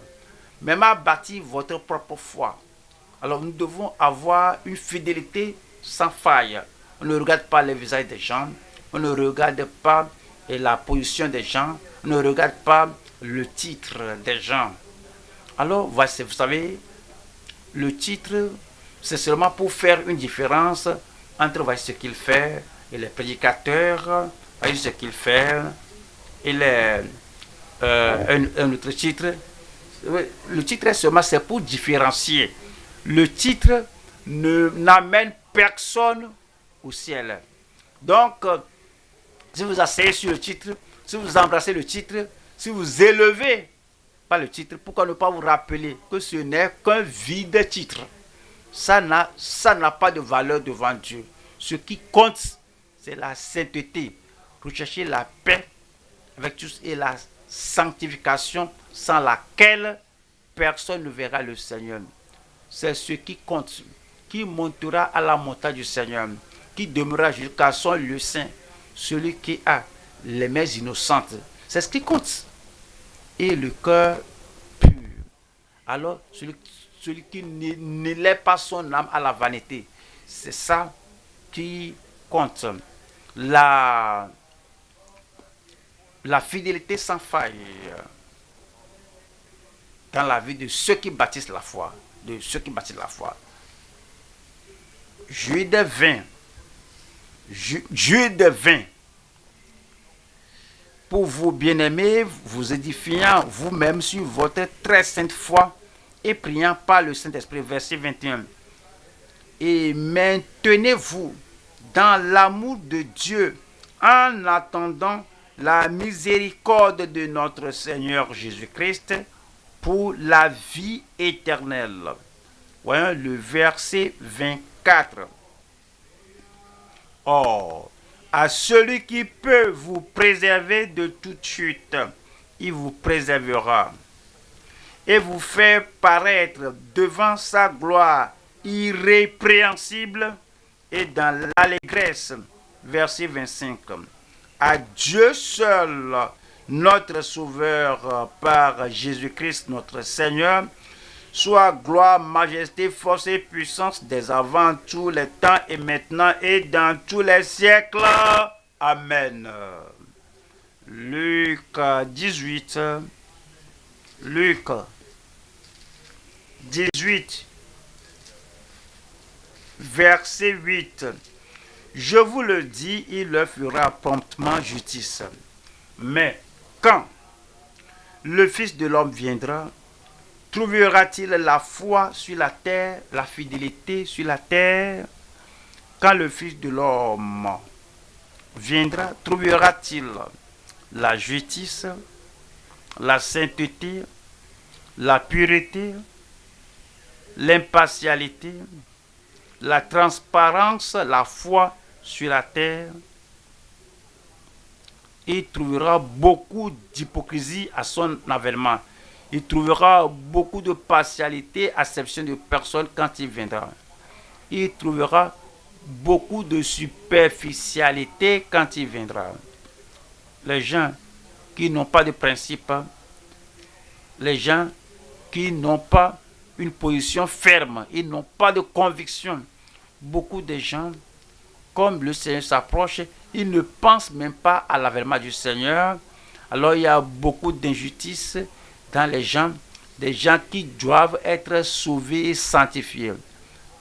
S1: même à bâtir votre propre foi. Alors nous devons avoir une fidélité sans faille. On ne regarde pas le visage des gens, on ne regarde pas la position des gens, on ne regarde pas le titre des gens. Alors, vous savez, le titre, c'est seulement pour faire une différence entre voici ce qu'il fait et les prédicateurs, voici ce qu'il fait et un autre titre. Le titre, seulement, c'est pour différencier. Le titre n'amène personne au ciel. Donc, si vous asseyez sur le titre, si vous embrassez le titre, si vous élevez pas le titre, pourquoi ne pas vous rappeler que ce n'est qu'un vide titre? Ça n'a pas de valeur devant Dieu. Ce qui compte, c'est la sainteté. Rechercher la paix avec tous et la sanctification sans laquelle personne ne verra le Seigneur. C'est ce qui compte, qui montera à la montagne du Seigneur, qui demeurera jusqu'à son lieu saint, celui qui a les mains innocentes. C'est ce qui compte. Et le cœur pur. Alors, celui qui n'élève pas son âme à la vanité, c'est ça qui compte. La fidélité sans faille dans la vie de ceux qui bâtissent la foi. De ceux qui bâtissent la foi. Jude 20. pour vous, bien-aimés, vous édifiant vous-même sur votre très sainte foi et priant par le Saint-Esprit. Verset 21. Et maintenez-vous dans l'amour de Dieu en attendant la miséricorde de notre Seigneur Jésus-Christ pour la vie éternelle. Voyons le verset 24. Or, à celui qui peut vous préserver de toute chute, il vous préservera et vous fait paraître devant sa gloire irrépréhensible et dans l'allégresse. Verset 25. À Dieu seul, notre Sauveur, par Jésus-Christ notre Seigneur, soit gloire, majesté, force et puissance dès avant tous les temps et maintenant et dans tous les siècles. Amen. Luc 18. Luc 18, verset 8. Je vous le dis, il leur fera promptement justice. Mais quand le Fils de l'homme viendra, trouvera-t-il la foi sur la terre, la fidélité sur la terre? Quand le Fils de l'homme viendra, trouvera-t-il la justice, la sainteté, la pureté, l'impartialité, la transparence, la foi sur la terre? Il trouvera beaucoup d'hypocrisie à son avènement. Il trouvera beaucoup de partialité, acception de personnes quand il viendra. Il trouvera beaucoup de superficialité quand il viendra. Les gens qui n'ont pas de principe, les gens qui n'ont pas une position ferme, ils n'ont pas de conviction. Beaucoup de gens, comme le Seigneur s'approche, ils ne pensent même pas à l'avènement du Seigneur. Alors il y a beaucoup d'injustices dans les gens, des gens qui doivent être sauvés et sanctifiés.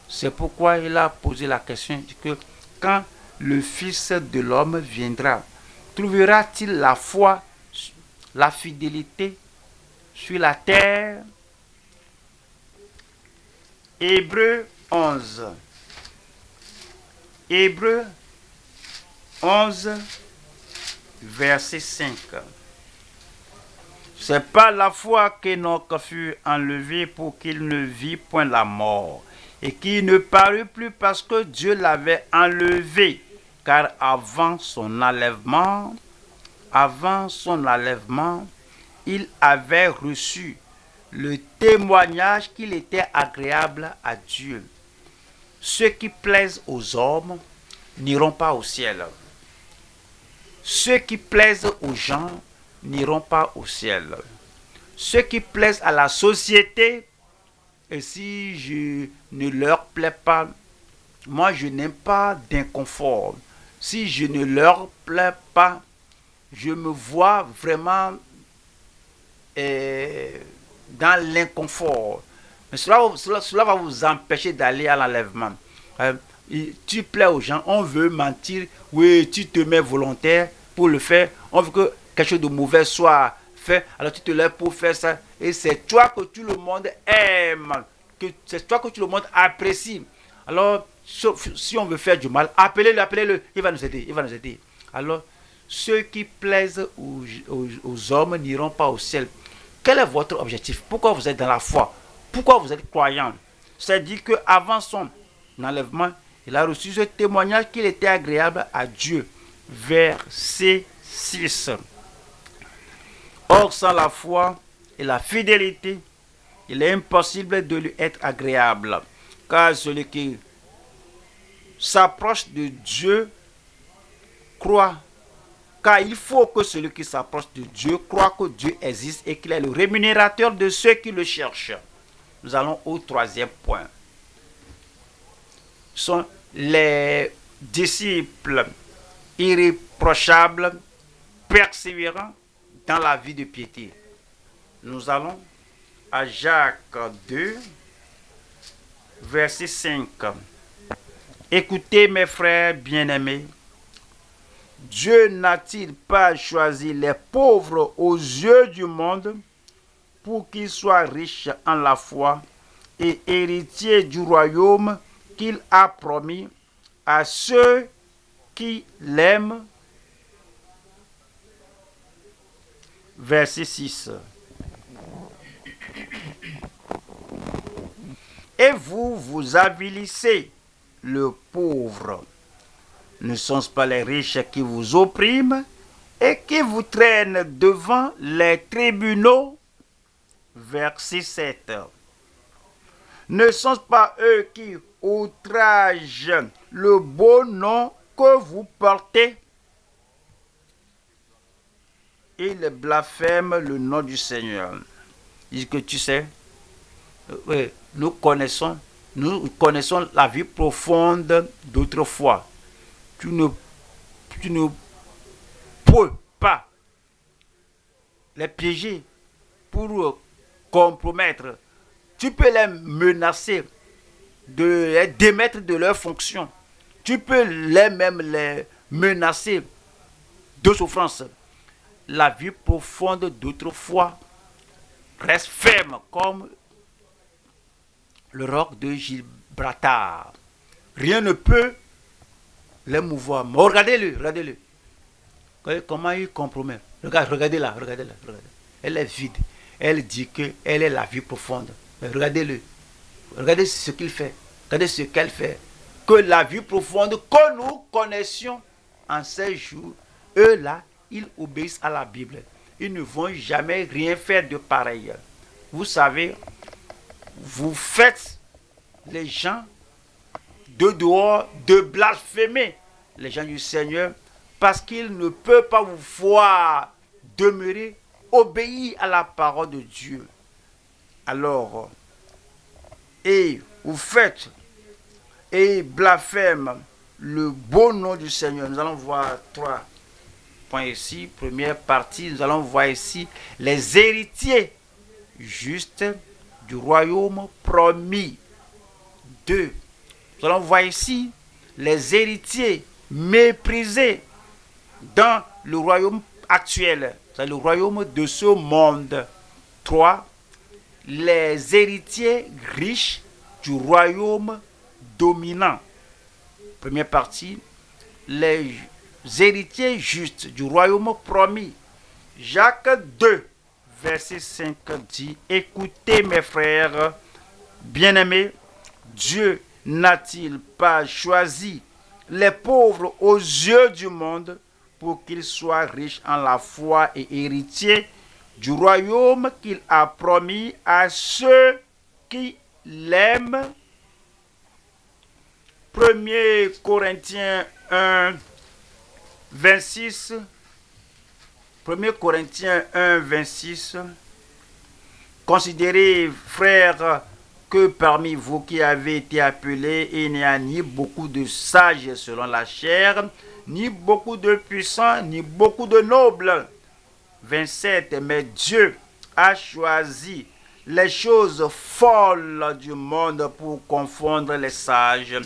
S1: C'est pourquoi il a posé la question que quand le Fils de l'homme viendra, trouvera-t-il la foi, la fidélité sur la terre? Hébreux 11. Hébreux 11, verset 5. C'est par la foi qu'Enoch fut enlevé pour qu'il ne vit point la mort, et qu'il ne parut plus parce que Dieu l'avait enlevé, car avant son enlèvement, il avait reçu le témoignage qu'il était agréable à Dieu. Ceux qui plaisent aux hommes n'iront pas au ciel. Ceux qui plaisent aux gens n'iront pas au ciel. Ceux qui plaisent à la société, et si je ne leur plais pas, moi je n'aime pas d'inconfort. Si je ne leur plais pas, je me vois vraiment dans l'inconfort. Mais cela va vous empêcher d'aller à l'enlèvement. Tu plais aux gens, on veut mentir, oui, tu te mets volontaire pour le faire, on veut que quelque chose de mauvais soit fait, alors tu te lèves pour faire ça, et c'est toi que tout le monde aime, c'est toi que tout le monde apprécie. Alors, si on veut faire du mal, appelez-le, il va nous aider. Alors, ceux qui plaisent aux hommes n'iront pas au ciel. Quel est votre objectif? Pourquoi vous êtes dans la foi? Pourquoi vous êtes croyant? C'est-à-dire qu'avant son enlèvement, il a reçu ce témoignage qu'il était agréable à Dieu. Verset 6. Or, sans la foi et la fidélité, il est impossible de lui être agréable. Car celui qui s'approche de Dieu croit. Car il faut que celui qui s'approche de Dieu croit que Dieu existe et qu'il est le rémunérateur de ceux qui le cherchent. Nous allons au troisième point. Ce sont les disciples irréprochables, persévérants dans la vie de piété. Nous allons à Jacques 2, verset 5. Écoutez mes frères bien-aimés, Dieu n'a-t-il pas choisi les pauvres aux yeux du monde pour qu'ils soient riches en la foi et héritiers du royaume qu'il a promis à ceux qui l'aiment? Verset 6. Et vous, vous avilissez le pauvre. Ne sont-ce pas les riches qui vous oppriment et qui vous traînent devant les tribunaux? Verset 7. Ne sont-ce pas eux qui outragent le beau nom que vous portez? Ils blasphèment le nom du Seigneur. Ils disent que tu sais, nous connaissons la vie profonde d'autrefois. Tu ne peux pas les piéger pour compromettre. Tu peux les menacer de les démettre de leurs fonctions. Tu peux même les menacer de souffrance. La vie profonde d'autrefois reste ferme comme le roc de Gibraltar. Rien ne peut les mouvoir. Mais regardez-le, regardez-le. Comment il compromet. Regardez-la. Elle est vide. Elle dit qu'elle est la vie profonde. Mais regardez-le. Regardez ce qu'il fait. Regardez ce qu'elle fait. Que la vie profonde que nous connaissions en ces jours, eux-là, ils obéissent à la Bible. Ils ne vont jamais rien faire de pareil. Vous savez, vous faites les gens de dehors de blasphémer les gens du Seigneur parce qu'ils ne peuvent pas vous voir demeurer, obéir à la parole de Dieu. Alors, et vous faites et blasphème le beau nom du Seigneur. Nous allons voir 3 points ici. Première partie, nous allons voir ici les héritiers justes du royaume promis. 2. Nous allons voir ici les héritiers méprisés dans le royaume actuel, c'est le royaume de ce monde. 3. Les héritiers riches du royaume dominant. Première partie, les héritiers justes du royaume promis. Jacques 2, verset 5 dit: écoutez mes frères bien-aimés, Dieu n'a-t-il pas choisi les pauvres aux yeux du monde pour qu'ils soient riches en la foi et héritiers du royaume qu'il a promis à ceux qui l'aiment? 1 Corinthiens 1, 26. 1 Corinthiens 1, 26. Considérez, frères, que parmi vous qui avez été appelés, il n'y a ni beaucoup de sages selon la chair, ni beaucoup de puissants, ni beaucoup de nobles. 27. Mais Dieu a choisi les choses folles du monde pour confondre les sages.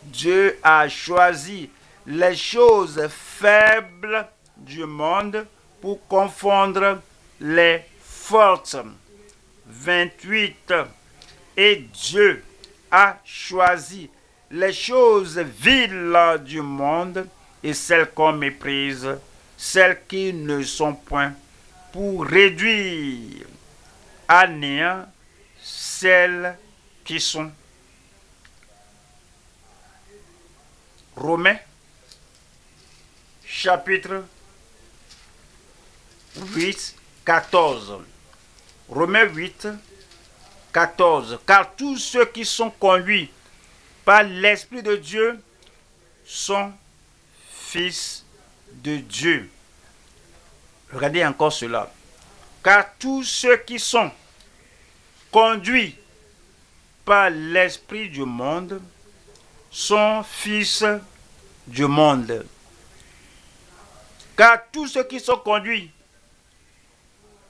S1: Dieu a choisi les choses faibles du monde pour confondre les fortes. 28. Et Dieu a choisi les choses viles du monde et celles qu'on méprise, celles qui ne sont point, pour réduire à néant celles qui sont. Romains, chapitre 8, 14. Romains 8, 14. Car tous ceux qui sont conduits par l'Esprit de Dieu sont fils de Dieu. Regardez encore cela. Car tous ceux qui sont conduits par l'Esprit du monde sont fils du monde. Car tous ceux qui sont conduits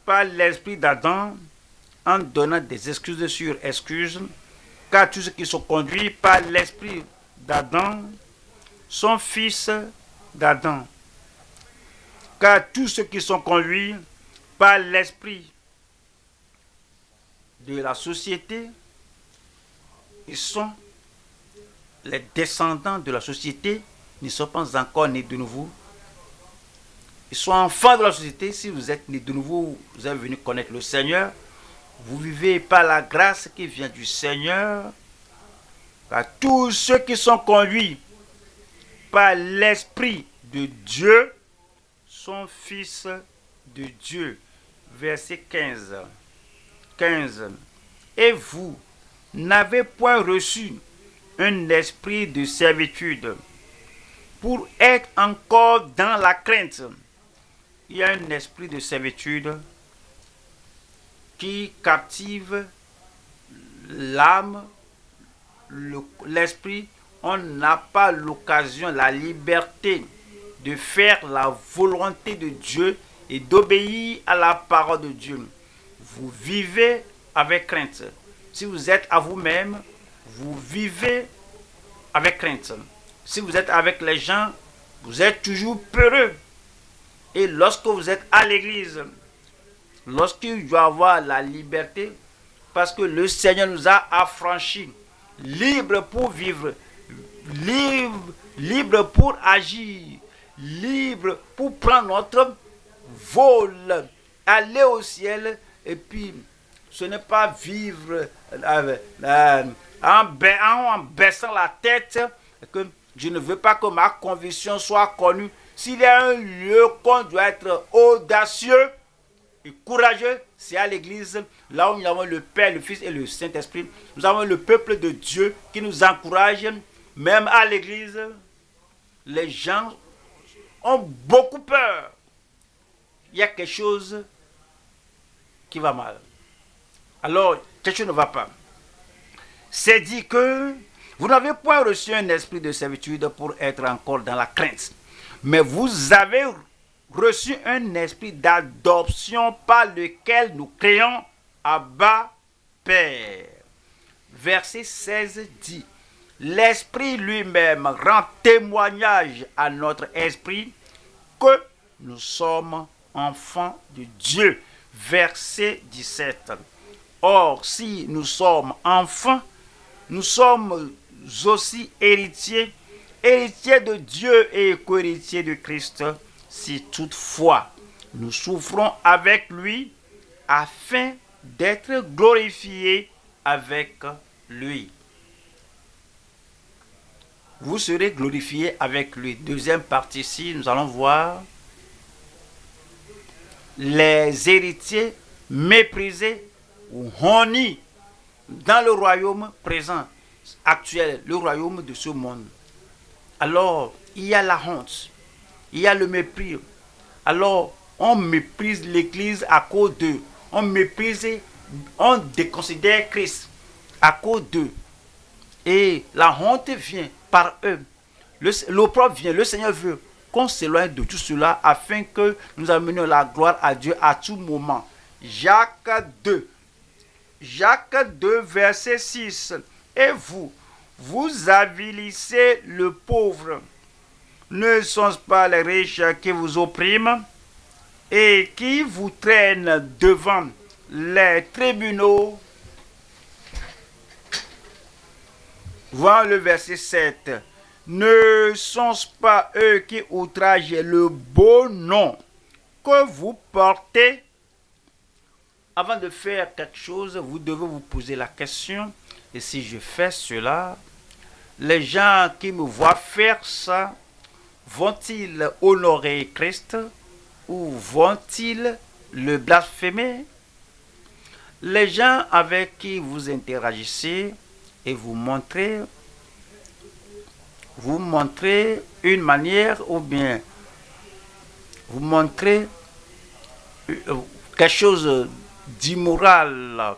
S1: par l'esprit d'Adam, en donnant des excuses sur excuses, car tous ceux qui sont conduits par l'esprit d'Adam sont fils d'Adam. Car tous ceux qui sont conduits par l'esprit de la société, ils sont les descendants de la société, ne sont pas encore nés de nouveau. Ils sont enfants de la société. Si vous êtes nés de nouveau, vous êtes venus connaître le Seigneur. Vous vivez par la grâce qui vient du Seigneur. Car tous ceux qui sont conduits par l'Esprit de Dieu sont fils de Dieu. Verset 15. 15. Et vous n'avez point reçu un esprit de servitude pour être encore dans la crainte. Il y a un esprit de servitude qui captive l'âme, l'esprit. On n'a pas l'occasion, la liberté de faire la volonté de Dieu et d'obéir à la parole de Dieu. Vous vivez avec crainte. Si vous êtes à vous-même, vous vivez avec crainte. Si vous êtes avec les gens, vous êtes toujours peureux. Et lorsque vous êtes à l'église, lorsqu'il doit avoir la liberté, parce que le Seigneur nous a affranchis, libres pour vivre, libres pour agir, libres pour prendre notre vol, aller au ciel, et puis ce n'est pas vivre en baissant la tête, que je ne veux pas que ma conviction soit connue. S'il y a un lieu qu'on doit être audacieux et courageux, c'est à l'église, là où nous avons le Père, le Fils et le Saint-Esprit. Nous avons le peuple de Dieu qui nous encourage. Même à l'église, les gens ont beaucoup peur. Il y a quelque chose qui va mal. Alors, quelque chose ne va pas. C'est dit que vous n'avez point reçu un esprit de servitude pour être encore dans la crainte. Mais vous avez reçu un esprit d'adoption par lequel nous crions Abba, Père. Verset 16 dit, l'Esprit lui-même rend témoignage à notre esprit que nous sommes enfants de Dieu. Verset 17. Or, si nous sommes enfants, nous sommes aussi héritiers, héritiers de Dieu et co-héritiers de Christ, si toutefois nous souffrons avec lui, afin d'être glorifiés avec lui. Vous serez glorifiés avec lui. Deuxième partie ici, nous allons voir les héritiers méprisés ou honnis dans le royaume présent, actuel, le royaume de ce monde. Alors, il y a la honte, il y a le mépris. Alors, on méprise l'Église à cause d'eux. On méprise, on déconsidère Christ à cause d'eux. Et la honte vient par eux. L'opprobre vient, le Seigneur veut qu'on s'éloigne de tout cela afin que nous amenions la gloire à Dieu à tout moment. Jacques 2, verset 6. Et vous, vous avilissez le pauvre. Ne sont-ce pas les riches qui vous oppriment et qui vous traînent devant les tribunaux? Voilà le verset 7. Ne sont-ce pas eux qui outragent le beau nom que vous portez? Avant de faire quelque chose, vous devez vous poser la question, et si je fais cela, les gens qui me voient faire ça, vont-ils honorer Christ ou vont-ils le blasphémer? Les gens avec qui vous interagissez et vous montrez une manière ou bien vous montrez quelque chose d'immoral,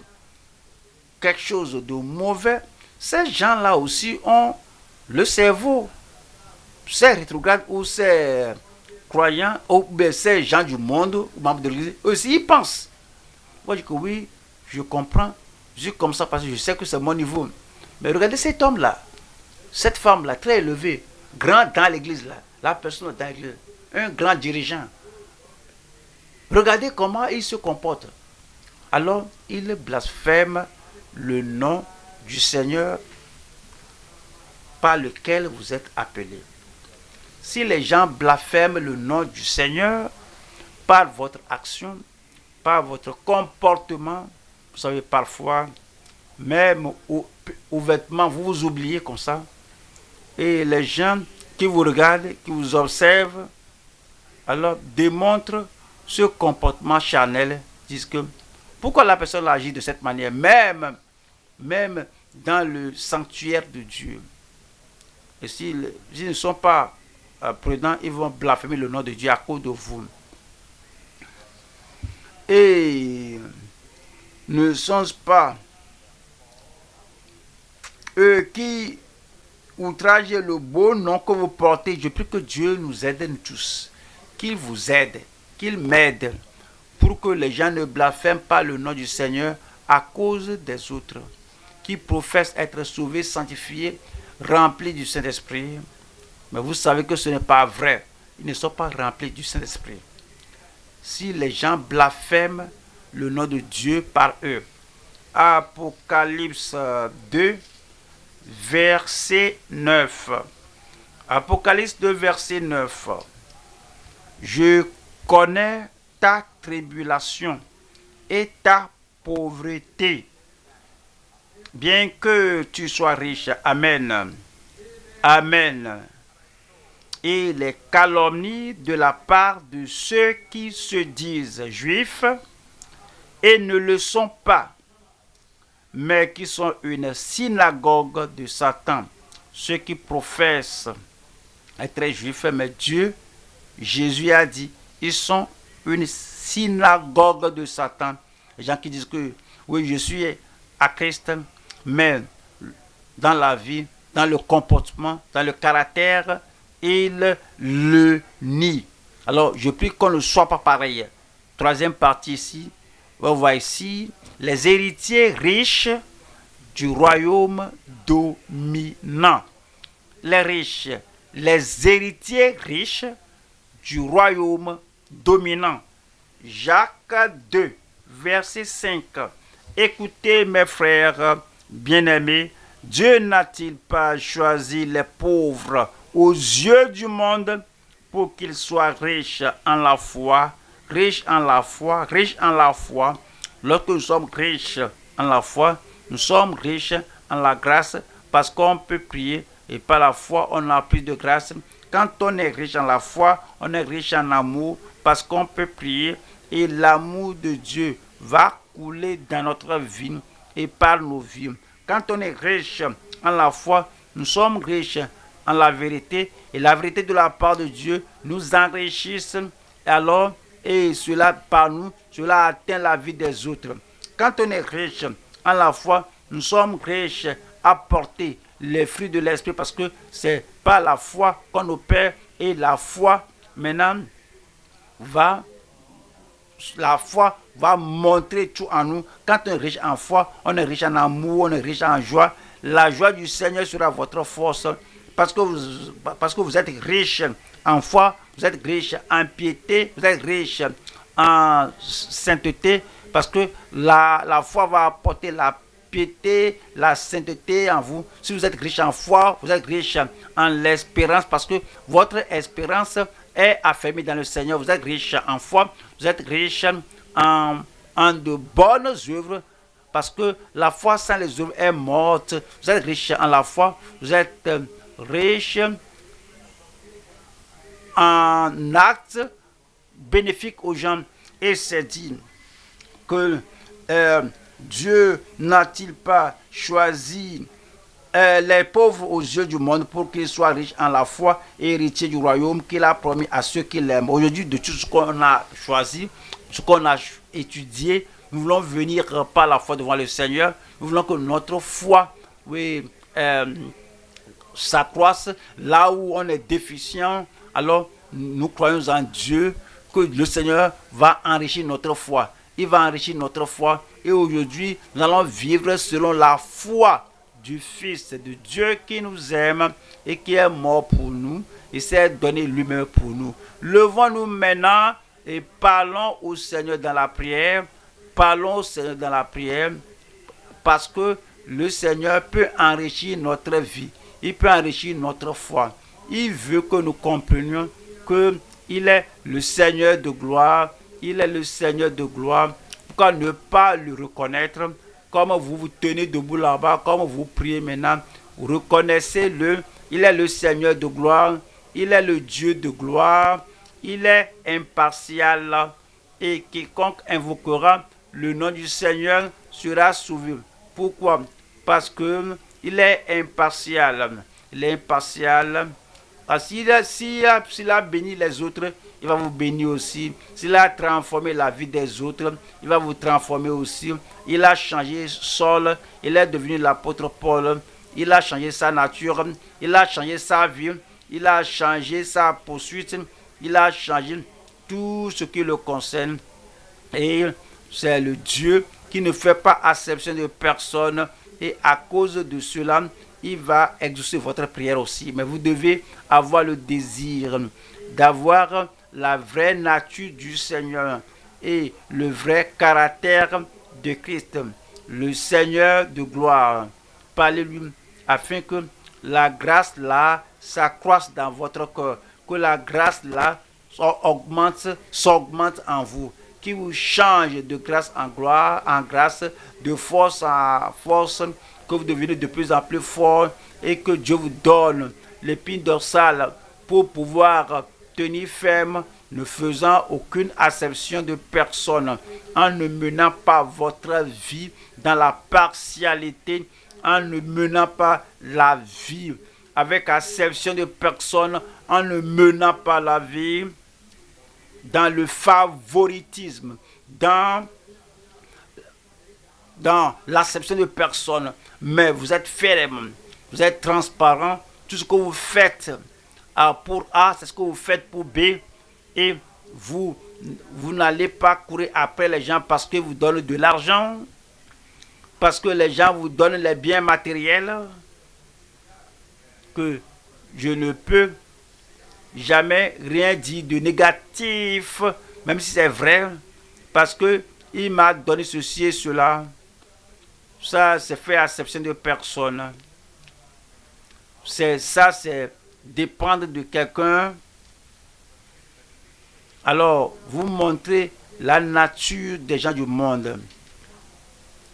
S1: quelque chose de mauvais, ces gens-là aussi ont le cerveau, ces rétrogrades ou ces croyants, ou bien ces gens du monde, ou membres de l'église, aussi ils pensent. Moi je dis que oui, je comprends, je suis comme ça parce que je sais que c'est mon niveau. Mais regardez cet homme-là, cette femme-là, très élevée, grand dans l'église, là, la personne dans l'église, un grand dirigeant. Regardez comment il se comporte. Alors, il blasphème le nom du Seigneur par lequel vous êtes appelés. Si les gens blasphèment le nom du Seigneur par votre action, par votre comportement, vous savez, parfois, même aux vêtements, vous vous oubliez comme ça. Et les gens qui vous regardent, qui vous observent, alors démontrent ce comportement charnel, disent que pourquoi la personne agit de cette manière, même dans le sanctuaire de Dieu. Et s'ils ne sont pas prudents, ils vont blasphémer le nom de Dieu à cause de vous. Et ne sont-ce pas eux qui outragent le beau nom que vous portez? Je prie que Dieu nous aide nous tous, qu'il vous aide, qu'il m'aide, pour que les gens ne blasphèment pas le nom du Seigneur à cause des autres, qui professent être sauvés, sanctifiés, remplis du Saint-Esprit. Mais vous savez que ce n'est pas vrai. Ils ne sont pas remplis du Saint-Esprit. Si les gens blasphèment le nom de Dieu par eux. Apocalypse 2, verset 9. Apocalypse 2, verset 9. Je connais ta tribulation et ta pauvreté, bien que tu sois riche. Amen. Amen. Et les calomnies de la part de ceux qui se disent juifs et ne le sont pas, mais qui sont une synagogue de Satan. Ceux qui professent être juifs, mais Dieu, Jésus a dit, ils sont une synagogue de Satan. Les gens qui disent que oui, je suis à Christ, mais dans la vie, dans le comportement, dans le caractère, ils le nient. Alors, je prie qu'on ne soit pas pareil. Troisième partie ici, on voit ici les héritiers riches du royaume dominant. Les riches, les héritiers riches du royaume dominant. Jacques 2, verset 5. Écoutez mes frères bien-aimés, Dieu n'a-t-il pas choisi les pauvres aux yeux du monde pour qu'ils soient riches en la foi, riches en la foi, riches en la foi. Lorsque nous sommes riches en la foi, nous sommes riches en la grâce parce qu'on peut prier et par la foi on a plus de grâce. Quand on est riche en la foi, on est riche en amour parce qu'on peut prier et l'amour de Dieu va couler dans notre vie et par nos vies. Quand on est riche en la foi, nous sommes riches en la vérité et la vérité de la part de Dieu nous enrichisse alors et cela par nous, cela atteint la vie des autres. Quand on est riche en la foi, nous sommes riches à porter les fruits de l'esprit parce que c'est par la foi qu'on opère et la foi maintenant la foi va montrer tout en nous. Quand on est riche en foi, on est riche en amour, on est riche en joie. La joie du Seigneur sera votre force parce que vous êtes riche en foi, vous êtes riche en piété, vous êtes riche en sainteté parce que la foi va apporter la piété, la sainteté en vous. Si vous êtes riche en foi, vous êtes riche en l'espérance parce que votre espérance est affermie dans le Seigneur. Vous êtes riche en foi, vous êtes riche en de bonnes œuvres parce que la foi sans les œuvres est morte. Vous êtes riche en la foi, vous êtes riche en actes bénéfiques aux gens. Et c'est dit que Dieu n'a-t-il pas choisi les pauvres aux yeux du monde pour qu'ils soient riches en la foi et héritiers du royaume qu'il a promis à ceux qui l'aiment. Aujourd'hui, de tout ce qu'on a choisi, ce qu'on a étudié, nous voulons venir par la foi devant le Seigneur. Nous voulons que notre foi s'accroisse là où on est déficient. Alors, nous croyons en Dieu que le Seigneur va enrichir notre foi. Il va enrichir notre foi. Et aujourd'hui, nous allons vivre selon la foi du Fils de Dieu qui nous aime et qui est mort pour nous et s'est donné lui-même pour nous. Levons-nous maintenant Et parlons au Seigneur dans la prière. Parlons au Seigneur dans la prière parce que le Seigneur peut enrichir notre vie. Il peut enrichir notre foi. Il veut que nous comprenions qu'il est le Seigneur de gloire. Il est le Seigneur de gloire. Pourquoi ne pas le reconnaître? Comme vous vous tenez debout là-bas, comme vous priez maintenant, reconnaissez-le. Il est le Seigneur de gloire. Il est le Dieu de gloire. Il est impartial. Et quiconque invoquera le nom du Seigneur sera sauvé. Pourquoi? Parce que il est impartial. Il est impartial. S'il a béni les autres, il va vous bénir aussi. S'il a transformé la vie des autres, il va vous transformer aussi. Il a changé Saul, il est devenu l'apôtre Paul. Il a changé sa nature, il a changé sa vie, il a changé sa poursuite, il a changé tout ce qui le concerne. Et c'est le Dieu qui ne fait pas acception de personne. Et à cause de cela, il va exaucer votre prière aussi. Mais vous devez avoir le désir d'avoir la vraie nature du Seigneur et le vrai caractère de Christ, le Seigneur de gloire. Parlez-lui afin que la grâce là s'accroisse dans votre cœur, que la grâce là s'augmente en vous, qui vous change de grâce en gloire, en grâce, de force en force, que vous devenez de plus en plus fort et que Dieu vous donne l'épine dorsale pour pouvoir tenir ferme, ne faisant aucune acception de personne, en ne menant pas votre vie dans la partialité, en ne menant pas la vie avec acception de personne, en ne menant pas la vie dans le favoritisme, dans l'acception de personne, mais vous êtes ferme, vous êtes transparent. Tout ce que vous faites pour A, c'est ce que vous faites pour B, et vous n'allez pas courir après les gens parce qu'ils vous donnent de l'argent, parce que les gens vous donnent les biens matériels, que je ne peux jamais rien dire de négatif, même si c'est vrai, parce que il m'a donné ceci et cela. Ça, c'est fait acception de personne. C'est dépendre de quelqu'un. Alors, vous montrez la nature des gens du monde,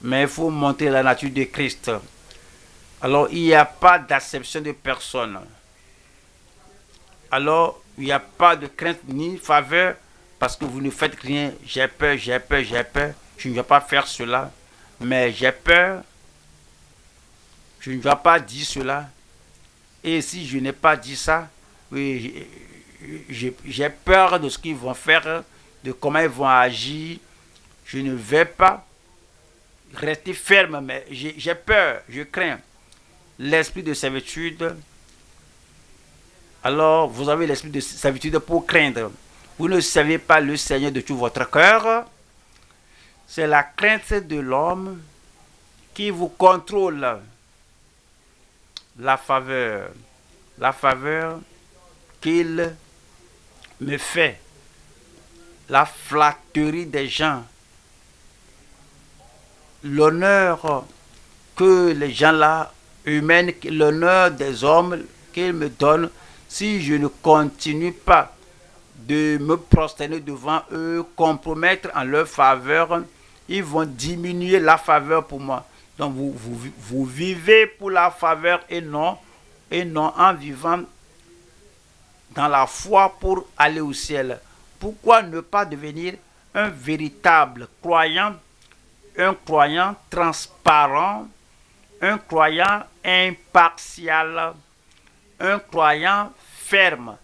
S1: mais il faut montrer la nature de Christ. Alors, il n'y a pas d'acception de personne. Alors, il n'y a pas de crainte ni faveur parce que vous ne faites rien. J'ai peur, j'ai peur, j'ai peur. Je ne vais pas faire cela. Mais j'ai peur. Je ne vais pas dire cela. Et si je n'ai pas dit ça, oui, j'ai peur de ce qu'ils vont faire, de comment ils vont agir. Je ne vais pas rester ferme, mais j'ai peur, je crains. L'esprit de servitude. Alors, vous avez l'esprit de servitude pour craindre. Vous ne savez pas le Seigneur de tout votre cœur. C'est la crainte de l'homme qui vous contrôle. La faveur qu'il me fait. La flatterie des gens. L'honneur que les gens là, humains, l'honneur des hommes qu'ils me donnent. Si je ne continue pas de me prosterner devant eux, compromettre en leur faveur, ils vont diminuer la faveur pour moi. Donc vous vivez pour la faveur et non en vivant dans la foi pour aller au ciel. Pourquoi ne pas devenir un véritable croyant, un croyant transparent, un croyant impartial, un croyant ferme,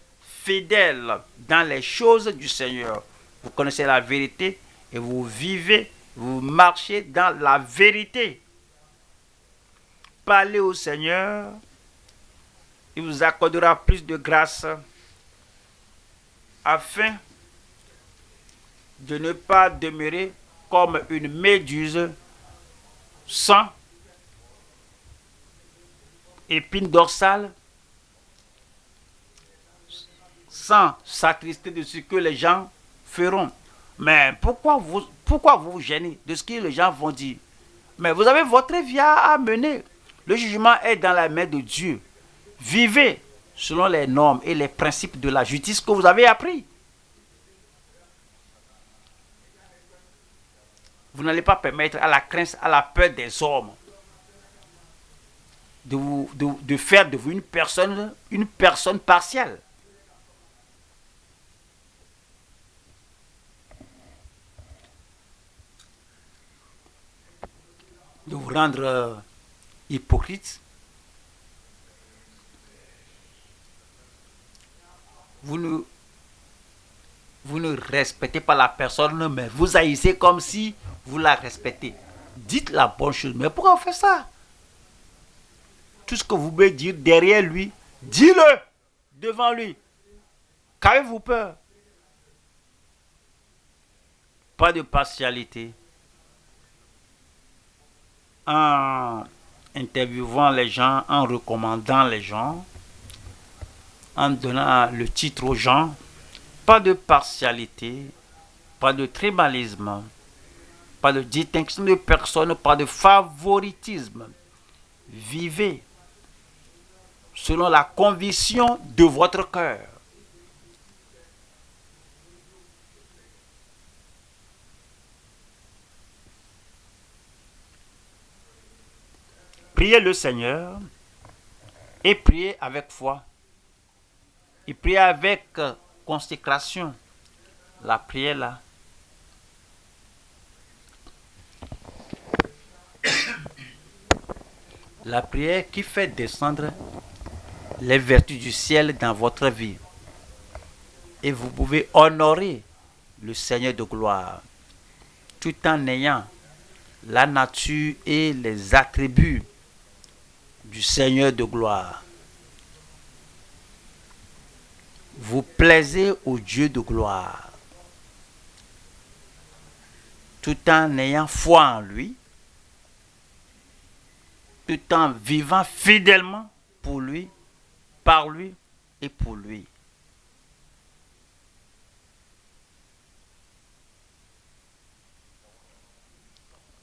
S1: fidèle dans les choses du Seigneur. Vous connaissez la vérité et vous vivez, vous marchez dans la vérité. Parlez au Seigneur, il vous accordera plus de grâce afin de ne pas demeurer comme une méduse sans épine dorsale, sans s'attrister de ce que les gens feront. Mais pourquoi vous vous gênez de ce que les gens vont dire? Mais vous avez votre vie à mener. Le jugement est dans la main de Dieu. Vivez selon les normes et les principes de la justice que vous avez appris. Vous n'allez pas permettre à la crainte, à la peur des hommes de faire de vous une personne partielle. De vous rendre hypocrite. Vous ne respectez pas la personne, mais vous haïssez comme si vous la respectez. Dites la bonne chose, mais pourquoi vous faites ça? Tout ce que vous pouvez dire derrière lui, dis-le devant lui. Qu'avez-vous peur? Pas de partialité. En interviewant les gens, en recommandant les gens, en donnant le titre aux gens, pas de partialité, pas de tribalisme, pas de distinction de personne, pas de favoritisme. Vivez selon la conviction de votre cœur. Priez le Seigneur et priez avec foi. Et priez avec consécration. La prière là. La prière qui fait descendre les vertus du ciel dans votre vie. Et vous pouvez honorer le Seigneur de gloire tout en ayant la nature et les attributs du Seigneur de gloire. Vous plaisez au Dieu de gloire tout en ayant foi en lui, tout en vivant fidèlement pour lui, par lui et pour lui.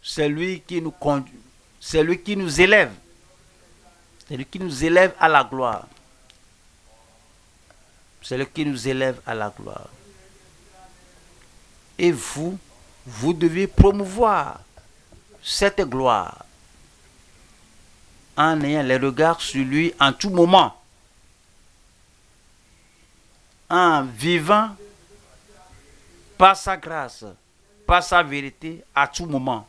S1: C'est lui qui nous conduit, c'est lui qui nous élève, c'est lui qui nous élève à la gloire. C'est lui qui nous élève à la gloire. Et vous devez promouvoir cette gloire en ayant les regards sur lui en tout moment, en vivant par sa grâce, par sa vérité à tout moment.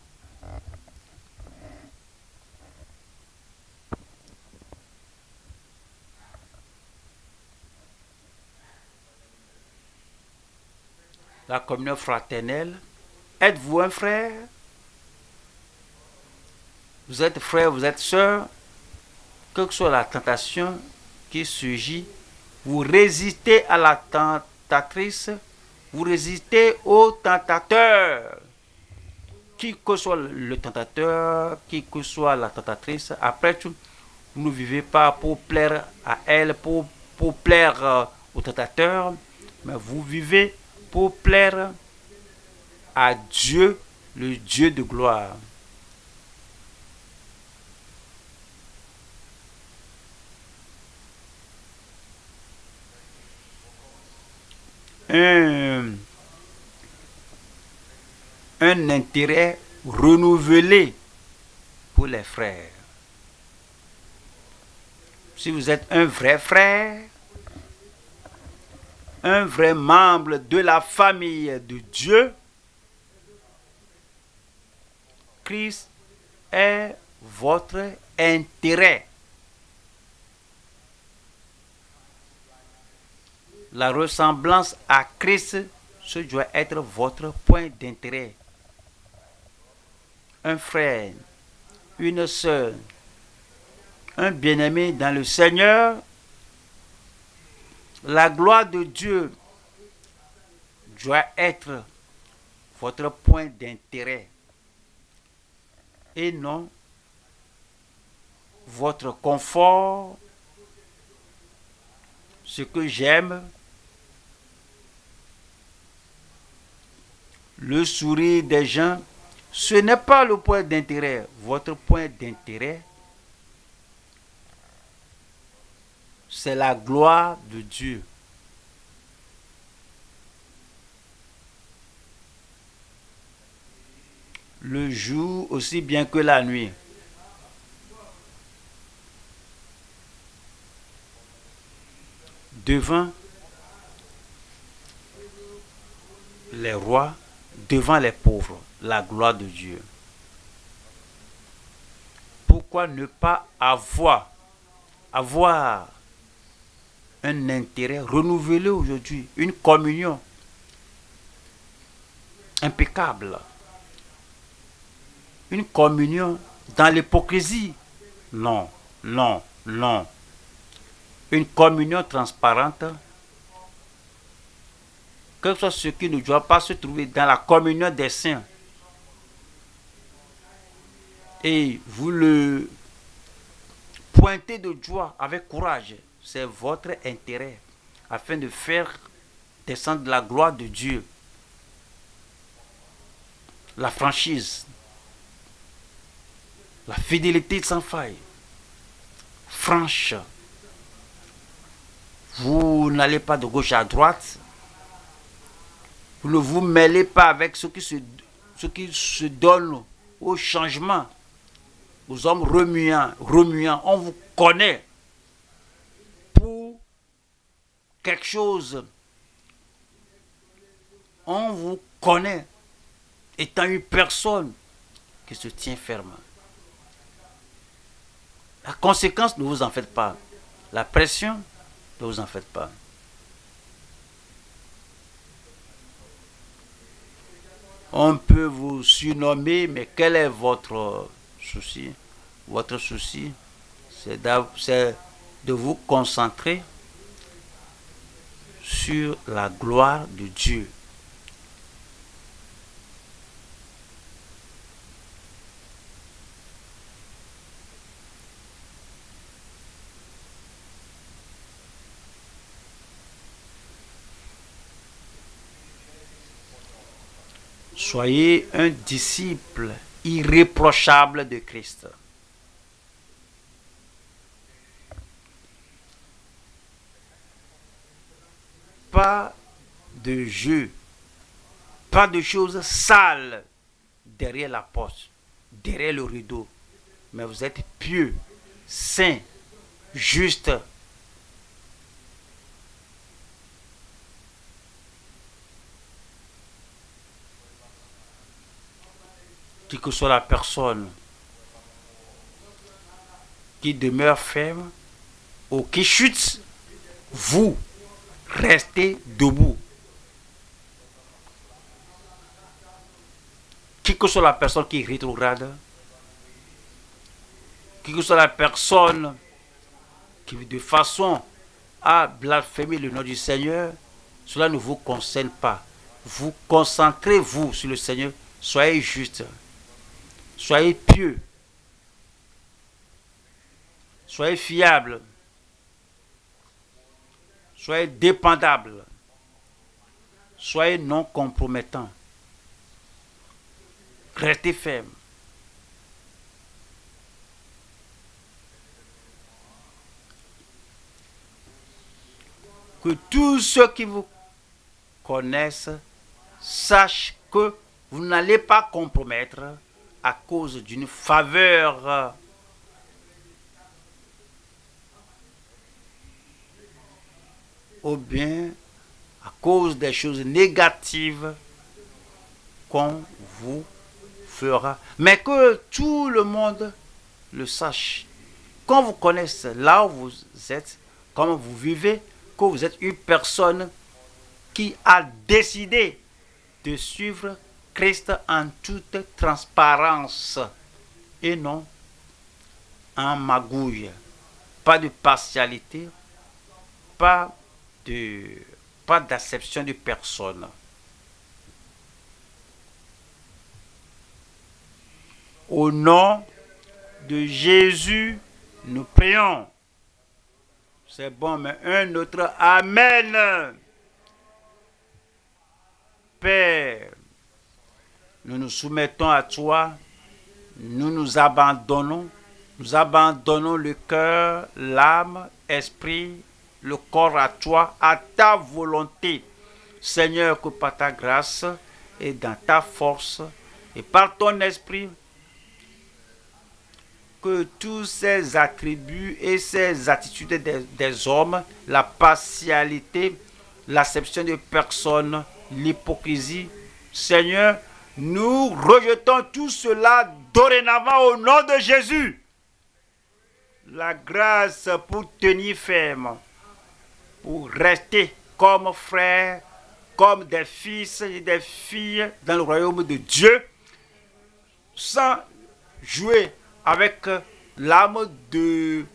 S1: La communion fraternelle. Êtes-vous un frère? Vous êtes frère, vous êtes sœur. Quelle que soit la tentation qui surgit, vous résistez à la tentatrice, vous résistez au tentateur. Qui que soit le tentateur, qui que soit la tentatrice, après tout, vous ne vivez pas pour plaire à elle, pour plaire au tentateur, mais vous vivez pour plaire à Dieu, le Dieu de gloire. Un intérêt renouvelé pour les frères. Si vous êtes un vrai frère, un vrai membre de la famille de Dieu, Christ est votre intérêt. La ressemblance à Christ, ce doit être votre point d'intérêt. Un frère, une sœur, un bien-aimé dans le Seigneur, la gloire de Dieu doit être votre point d'intérêt et non votre confort, ce que j'aime, Le sourire des gens, ce n'est pas le point d'intérêt. Votre point d'intérêt, c'est la gloire de Dieu. Le jour aussi bien que la nuit. Devant les rois, devant les pauvres, la gloire de Dieu. Pourquoi ne pas avoir un intérêt renouvelé aujourd'hui, une communion impeccable, une communion dans l'hypocrisie? Non, non, non. Une communion transparente, que ce soit ce qui ne doit pas se trouver dans la communion des saints. Et vous le pointez de joie avec courage. C'est votre intérêt afin de faire descendre la gloire de Dieu. La franchise, la fidélité sans faille, franche. Vous n'allez pas de gauche à droite. Vous ne vous mêlez pas avec ceux qui se donnent au changement, aux hommes remuants. On vous connaît pour quelque chose. On vous connaît étant une personne qui se tient ferme. La conséquence, ne vous en faites pas. La pression, ne vous en faites pas. On peut vous surnommer, mais quel est votre souci? Votre souci, c'est de vous concentrer sur la gloire de Dieu. Soyez un disciple irréprochable de Christ. Pas de jeu, pas de choses sales derrière la porte, derrière le rideau. Mais vous êtes pieux, saints, justes. Qui que soit la personne qui demeure ferme ou qui chute, vous restez debout. Qui que soit la personne qui rétrograde, qui que soit la personne qui de façon à blasphémer le nom du Seigneur, cela ne vous concerne pas. Vous concentrez-vous sur le Seigneur, soyez juste. Soyez pieux. Soyez fiable. Soyez dépendable. Soyez non compromettant. Restez ferme. Que tous ceux qui vous connaissent sachent que vous n'allez pas compromettre à cause d'une faveur ou bien à cause des choses négatives qu'on vous fera. Mais que tout le monde le sache. Qu'on vous connaisse là où vous êtes, comment vous vivez, que vous êtes une personne qui a décidé de suivre Christ en toute transparence et non en magouille. Pas de partialité, pas d'acception de personne. Au nom de Jésus, nous prions. C'est bon, mais un autre Amen. Père, nous nous soumettons à toi, nous abandonnons le cœur, l'âme, esprit, le corps à toi, à ta volonté. Seigneur, que par ta grâce et dans ta force et par ton esprit, que tous ces attributs et ces attitudes des hommes, la partialité, l'acception de personnes, l'hypocrisie, Seigneur, nous rejetons tout cela dorénavant au nom de Jésus. La grâce pour tenir ferme, pour rester comme frères, comme des fils et des filles dans le royaume de Dieu, sans jouer avec l'âme de...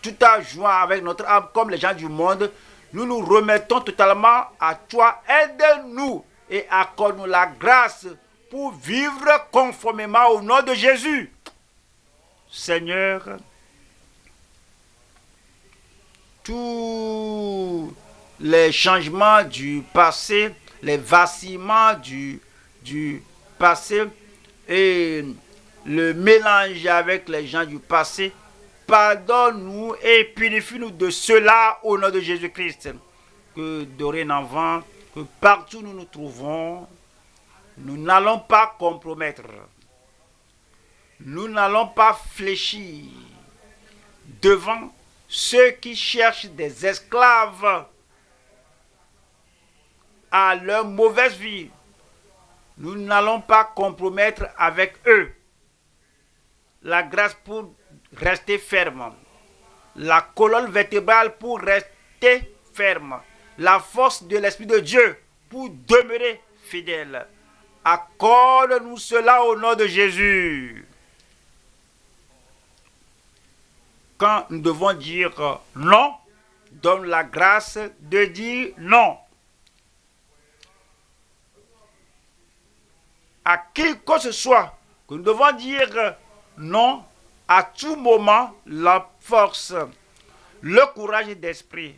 S1: tout en jouant avec notre âme comme les gens du monde, nous nous remettons totalement à toi. Aide-nous et accorde-nous la grâce pour vivre conformément au nom de Jésus. Seigneur, tous les changements du passé, les vacillements du passé et le mélange avec les gens du passé, pardonne-nous et purifie-nous de cela au nom de Jésus-Christ. Que dorénavant, que partout où nous nous trouvons, nous n'allons pas compromettre. Nous n'allons pas fléchir devant ceux qui cherchent des esclaves à leur mauvaise vie. Nous n'allons pas compromettre avec eux la grâce pour rester ferme, la colonne vertébrale pour rester ferme, la force de l'Esprit de Dieu pour demeurer fidèle. Accorde-nous cela au nom de Jésus. Quand nous devons dire non, donne la grâce de dire non. À qui que ce soit, que nous devons dire non à tout moment, la force, le courage d'esprit,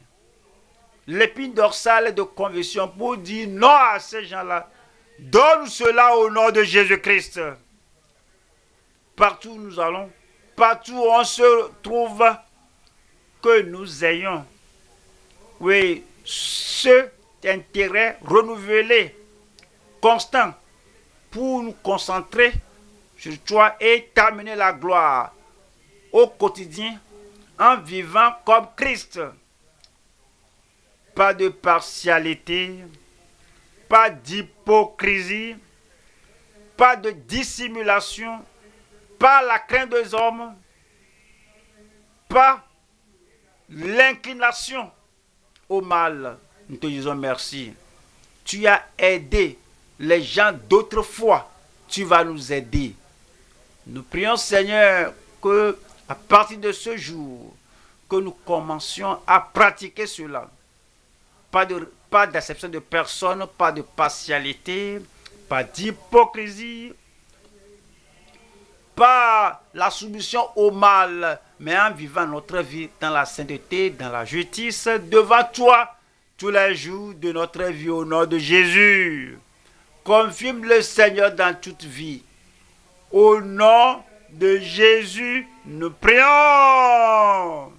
S1: l'épine dorsale de conviction pour dire non à ces gens-là. Donne cela au nom de Jésus-Christ. Partout où nous allons, partout où on se trouve, que nous ayons, oui, cet intérêt renouvelé, constant, pour nous concentrer sur toi et t'amener la gloire au quotidien en vivant comme Christ. Pas de partialité, pas d'hypocrisie, pas de dissimulation, pas la crainte des hommes, pas l'inclination au mal. Nous te disons merci. Tu as aidé les gens d'autrefois. Tu vas nous aider. Nous prions, Seigneur, que à partir de ce jour, que nous commencions à pratiquer cela. Pas d'acception de personne, pas de partialité, pas d'hypocrisie, pas la soumission au mal, mais en vivant notre vie dans la sainteté, dans la justice, devant toi, tous les jours de notre vie au nom de Jésus. Confirme le Seigneur dans toute vie. Au nom de Jésus, nous prions.